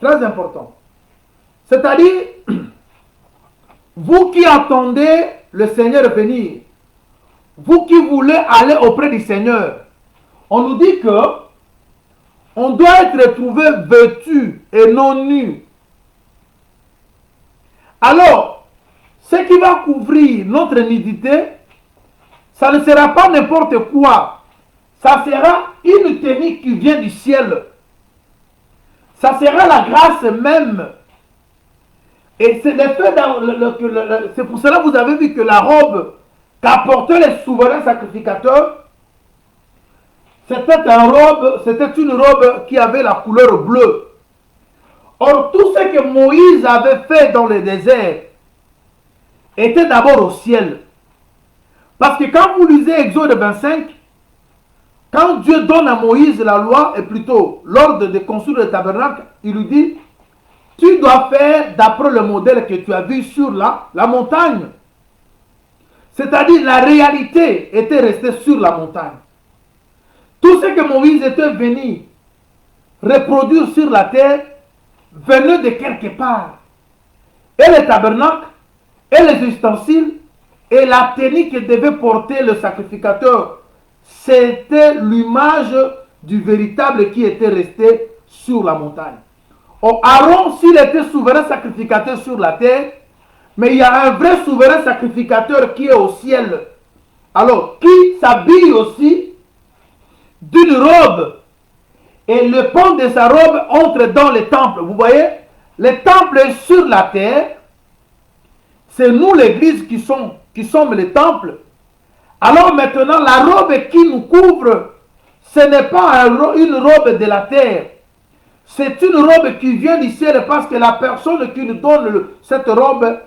Très important. C'est-à-dire, vous qui attendez le Seigneur venir, vous qui voulez aller auprès du Seigneur, on nous dit que on doit être trouvé vêtu et non nu. Alors, ce qui va couvrir notre nudité, ça ne sera pas n'importe quoi. Ça sera une tenue qui vient du ciel. Ça sera la grâce même. Et c'est c'est pour cela que vous avez vu que la robe qu'apportaient les souverains sacrificateurs, c'était une robe qui avait la couleur bleue. Or, tout ce que Moïse avait fait dans le désert était d'abord au ciel. Parce que quand vous lisez Exode 25, quand Dieu donne à Moïse la loi, et plutôt l'ordre de construire le tabernacle, il lui dit, tu dois faire d'après le modèle que tu as vu sur la montagne. C'est-à-dire la réalité était restée sur la montagne. Tout ce que Moïse était venu reproduire sur la terre venait de quelque part. Et le tabernacle, et les ustensiles, et la tenue que devait porter le sacrificateur, c'était l'image du véritable qui était resté sur la montagne. Or, Aaron, s'il était souverain sacrificateur sur la terre, mais il y a un vrai souverain sacrificateur qui est au ciel. Alors, qui s'habille aussi d'une robe. Et le pan de sa robe entre dans le temple. Vous voyez, le temple est sur la terre. C'est nous, l'église, qui sommes le temple. Alors maintenant, la robe qui nous couvre, ce n'est pas une robe de la terre. C'est une robe qui vient du ciel parce que la personne qui nous donne cette robe,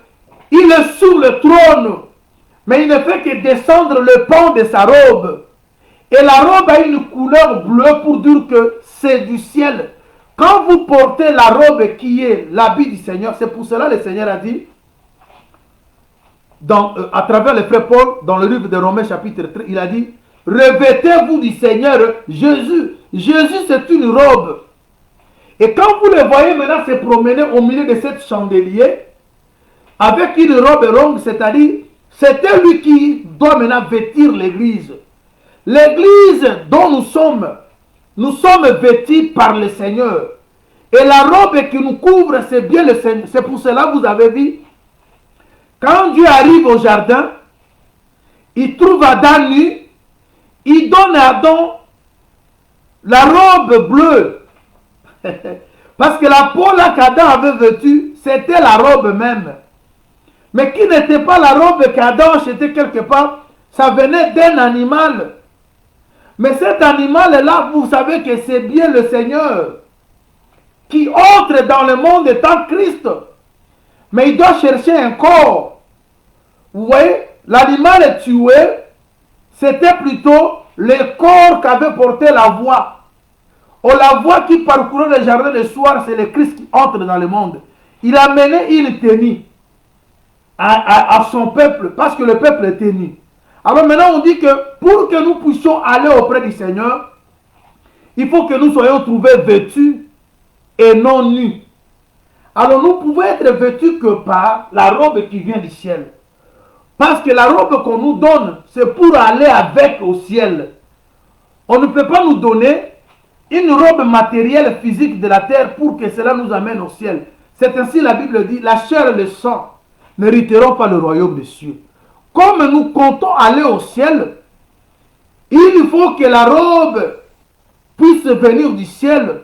il est sur le trône. Mais il ne fait que descendre le pan de sa robe. Et la robe a une couleur bleue pour dire que c'est du ciel. Quand vous portez la robe qui est l'habit du Seigneur, c'est pour cela que le Seigneur a dit, à travers le frère Paul, dans le livre de Romains chapitre 3, il a dit, revêtez-vous du Seigneur Jésus. Jésus, c'est une robe. Et quand vous le voyez maintenant se promener au milieu de cette chandelier, avec une robe longue, c'est-à-dire, c'était lui qui doit maintenant vêtir l'église. L'église dont nous sommes vêtus par le Seigneur. Et la robe qui nous couvre, c'est bien le Seigneur. C'est pour cela que vous avez vu, quand Dieu arrive au jardin, il trouve Adam nu, il donne à Adam la robe bleue. Parce que la peau là qu'Adam avait vêtue, c'était la robe même. Mais qui n'était pas la robe qu'Adam achetait quelque part, ça venait d'un animal. Mais cet animal-là, vous savez que c'est bien le Seigneur qui entre dans le monde étant Christ. Mais il doit chercher un corps. Vous voyez, l'animal tué, c'était plutôt le corps qu'avait porté la voix. Ou la voix qui parcourait le jardin le soir, c'est le Christ qui entre dans le monde. Il a mené une tenue à son peuple, parce que le peuple est tenu. Alors maintenant on dit que pour que nous puissions aller auprès du Seigneur, il faut que nous soyons trouvés vêtus et non nus. Alors nous pouvons être vêtus que par la robe qui vient du ciel. Parce que la robe qu'on nous donne, c'est pour aller avec au ciel. On ne peut pas nous donner une robe matérielle physique de la terre pour que cela nous amène au ciel. C'est ainsi la Bible dit, la chair et le sang n'hériteront pas le royaume des cieux. Comme nous comptons aller au ciel, il faut que la robe puisse venir du ciel.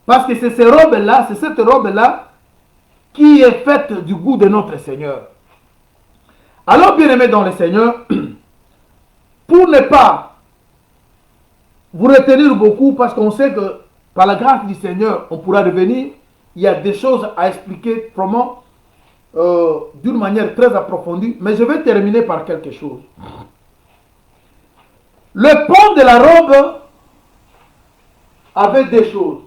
Parce que c'est ces robes-là, c'est cette robe-là qui est faite du goût de notre Seigneur. Alors, bien-aimés dans le Seigneur, pour ne pas vous retenir beaucoup, parce qu'on sait que par la grâce du Seigneur, on pourra revenir, il y a des choses à expliquer vraiment d'une manière très approfondie, mais je vais terminer par quelque chose. Le pont de la robe avait deux choses.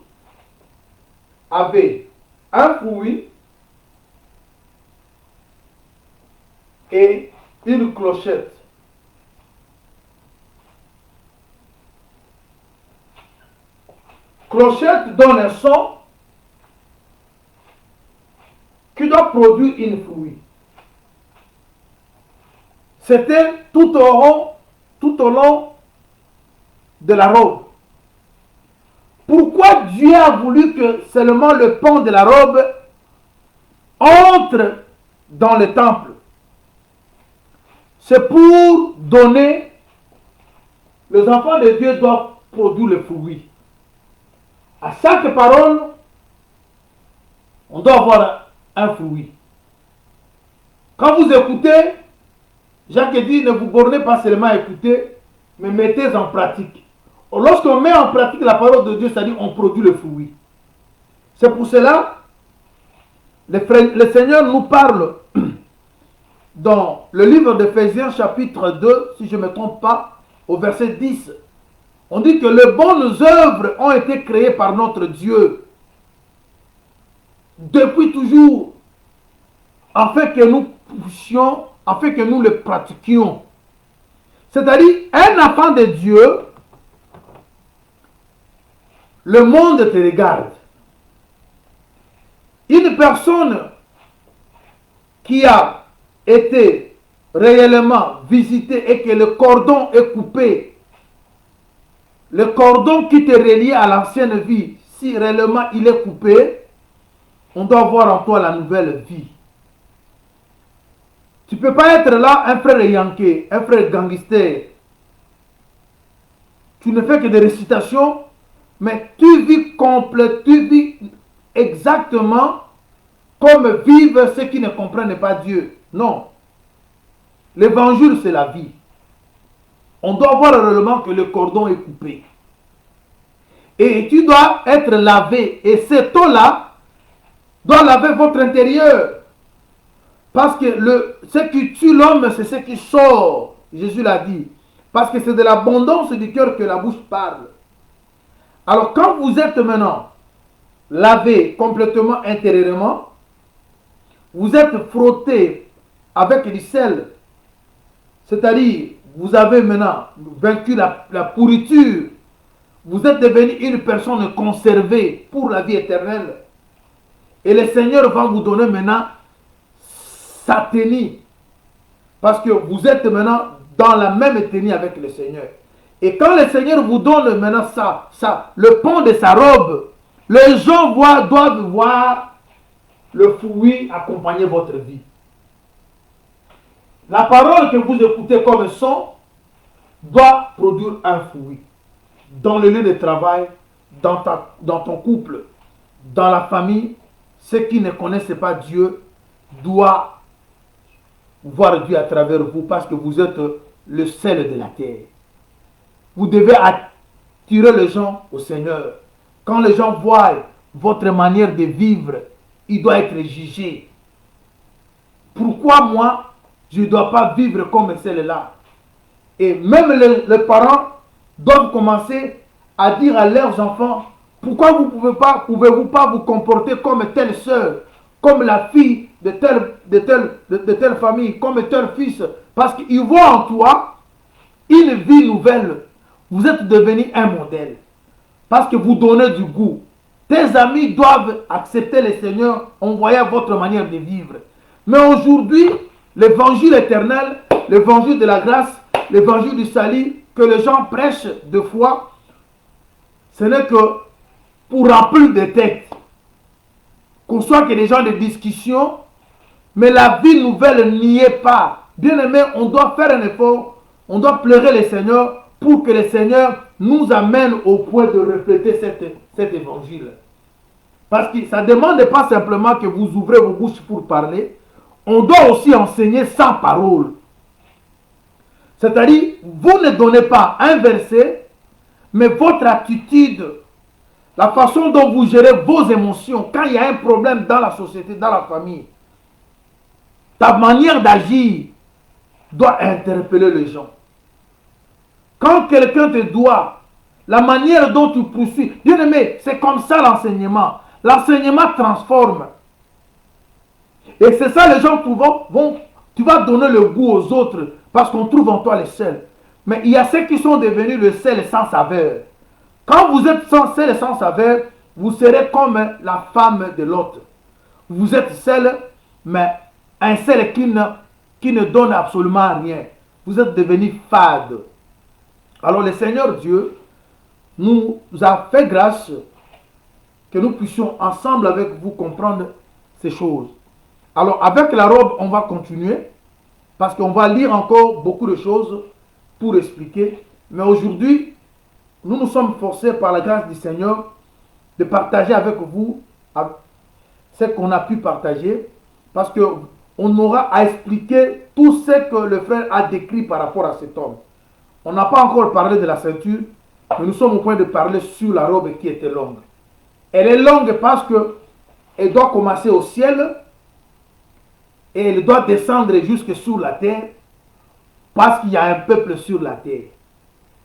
Avait un fruit et une clochette. Clochette donne un son qui doit produire une fruit. C'était tout au long de la robe. Pourquoi Dieu a voulu que seulement le pan de la robe entre dans le temple? C'est pour donner, les enfants de Dieu doivent produire le fruit. À chaque parole, on doit avoir un fruit. Quand vous écoutez, Jacques dit, ne vous bornez pas seulement à écouter, mais mettez en pratique. Lorsqu'on met en pratique la parole de Dieu, c'est-à-dire on produit le fruit. C'est pour cela, le Seigneur nous parle dans le livre d'Éphésiens chapitre 2, si je ne me trompe pas, au verset 10. On dit que les bonnes œuvres ont été créées par notre Dieu depuis toujours, afin que nous puissions, afin que nous les pratiquions. C'est-à-dire, un enfant de Dieu, le monde te regarde. Une personne qui a été réellement visitée et que le cordon est coupé, le cordon qui te relie à l'ancienne vie, si réellement il est coupé, on doit voir en toi la nouvelle vie. Tu ne peux pas être là un frère yanké, un frère gangster. Tu ne fais que des récitations, mais tu vis complet, tu vis exactement comme vivent ceux qui ne comprennent pas Dieu. Non. L'évangile, c'est la vie. On doit voir réellement que le cordon est coupé. Et tu dois être lavé. Et cette eau-là doit laver votre intérieur. Parce que ce qui tue l'homme, c'est ce qui sort. Jésus l'a dit. Parce que c'est de l'abondance du cœur que la bouche parle. Alors quand vous êtes maintenant lavé complètement intérieurement, vous êtes frotté avec du sel. C'est-à-dire, vous avez maintenant vaincu la pourriture. Vous êtes devenu une personne conservée pour la vie éternelle. Et le Seigneur va vous donner maintenant sa tenue. Parce que vous êtes maintenant dans la même tenue avec le Seigneur. Et quand le Seigneur vous donne maintenant le pont de sa robe, les gens doivent voir le fruit accompagner votre vie. La parole que vous écoutez comme son doit produire un fruit. dans le lieu de travail, dans ton couple, dans la famille, ceux qui ne connaissent pas Dieu doivent voir Dieu à travers vous parce que vous êtes le sel de la terre. Vous devez attirer les gens au Seigneur. Quand les gens voient votre manière de vivre, il doit être jugé. Pourquoi moi, je ne dois pas vivre comme celle-là? Et même les parents doivent commencer à dire à leurs enfants, pourquoi vous pouvez-vous pas vous comporter comme telle sœur, comme la fille de telle famille, comme tel fils, parce qu'ils voient en toi une vie nouvelle. Vous êtes devenu un modèle, parce que vous donnez du goût. Tes amis doivent accepter le Seigneur en voyant votre manière de vivre. Mais aujourd'hui, l'évangile éternel, l'évangile de la grâce, l'évangile du salut que les gens prêchent de foi, ce n'est que pour remplir des têtes. Qu'on soit que des gens de discussion, mais la vie nouvelle n'y est pas. Bien aimé, on doit faire un effort, on doit pleurer le Seigneur pour que le Seigneur nous amène au point de refléter cet évangile. Parce que ça ne demande pas simplement que vous ouvrez vos bouches pour parler, on doit aussi enseigner sans parole. C'est-à-dire, vous ne donnez pas un verset, mais votre attitude, la façon dont vous gérez vos émotions, quand il y a un problème dans la société, dans la famille, ta manière d'agir doit interpeller les gens. Quand quelqu'un te doit, la manière dont tu poursuis, bien aimé, c'est comme ça l'enseignement. L'enseignement transforme. Et c'est ça, les gens tu vas donner le goût aux autres parce qu'on trouve en toi le sel. Mais il y a ceux qui sont devenus le sel sans saveur. Quand vous êtes sans sel et sans saveur, vous serez comme la femme de l'autre. Vous êtes sel, mais un sel qui ne donne absolument rien. Vous êtes devenu fade. Alors le Seigneur Dieu nous a fait grâce que nous puissions ensemble avec vous comprendre ces choses. Alors avec la robe, on va continuer parce qu'on va lire encore beaucoup de choses pour expliquer. Mais aujourd'hui, nous nous sommes forcés par la grâce du Seigneur de partager avec vous ce qu'on a pu partager parce qu'on aura à expliquer tout ce que le frère a décrit par rapport à cet homme. On n'a pas encore parlé de la ceinture, mais nous sommes au point de parler sur la robe qui était longue. Elle est longue parce qu'elle doit commencer au ciel et elle doit descendre jusque sur la terre parce qu'il y a un peuple sur la terre.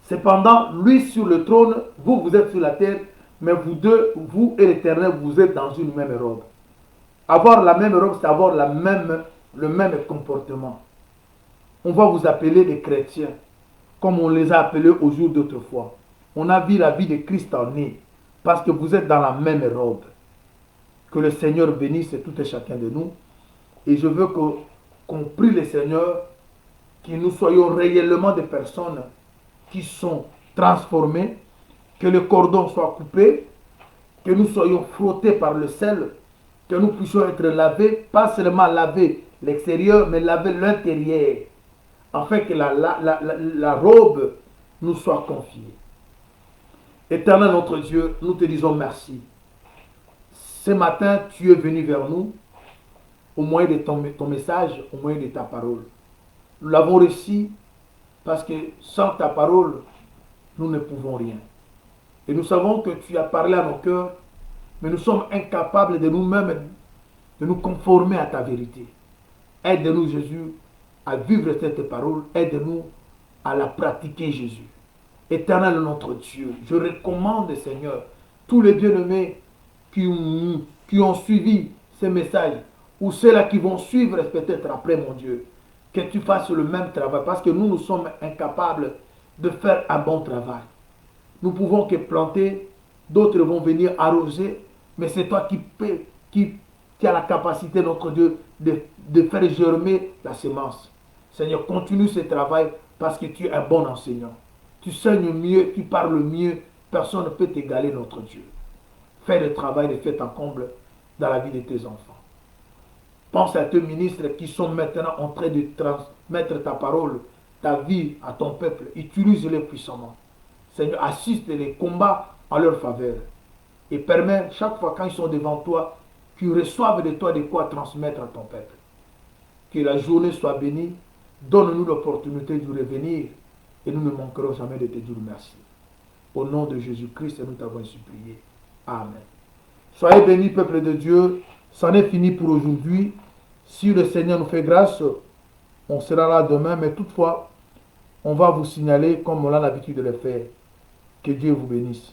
Cependant, lui sur le trône, vous êtes sur la terre, mais vous deux, vous et l'Éternel, vous êtes dans une même robe. Avoir la même robe, c'est avoir le même comportement. On va vous appeler des chrétiens, comme on les a appelés au jour d'autrefois. On a vu la vie de Christ en eux, parce que vous êtes dans la même robe. Que le Seigneur bénisse tout et chacun de nous. Et je veux qu'on prie le Seigneur, que nous soyons réellement des personnes qui sont transformées, que le cordon soit coupé, que nous soyons frottés par le sel, que nous puissions être lavés, pas seulement laver l'extérieur, mais laver l'intérieur, afin que la robe nous soit confiée. Éternel notre Dieu, nous te disons merci. Ce matin, tu es venu vers nous au moyen de ton message, au moyen de ta parole. Nous l'avons reçu parce que sans ta parole, nous ne pouvons rien. Et nous savons que tu as parlé à nos cœurs, mais nous sommes incapables de nous-mêmes de nous conformer à ta vérité. Aide-nous, Jésus, à vivre cette parole. Aide-nous à la pratiquer, Jésus. Éternel notre Dieu, je recommande, Seigneur, tous les bien-aimés qui ont suivi ces messages, ou ceux-là qui vont suivre peut-être après, mon Dieu, que tu fasses le même travail, parce que nous sommes incapables de faire un bon travail. Nous pouvons que planter, d'autres vont venir arroser, mais c'est toi qui as la capacité, notre Dieu, de faire germer la semence. Seigneur, continue ce travail parce que tu es un bon enseignant. Tu saignes mieux, tu parles mieux, personne ne peut t'égaler, notre Dieu. Fais le travail de fait en comble dans la vie de tes enfants. Pense à tes ministres qui sont maintenant en train de transmettre ta parole, ta vie à ton peuple. Utilise-les puissamment. Seigneur, assiste les combats en leur faveur. Et permets, chaque fois quand ils sont devant toi, qu'ils reçoivent de toi de quoi transmettre à ton peuple. Que la journée soit bénie. Donne-nous l'opportunité de revenir et nous ne manquerons jamais de te dire merci. Au nom de Jésus-Christ, nous t'avons supplié. Amen. Soyez bénis, peuple de Dieu. C'en est fini pour aujourd'hui. Si le Seigneur nous fait grâce, on sera là demain. Mais toutefois, on va vous signaler comme on a l'habitude de le faire. Que Dieu vous bénisse.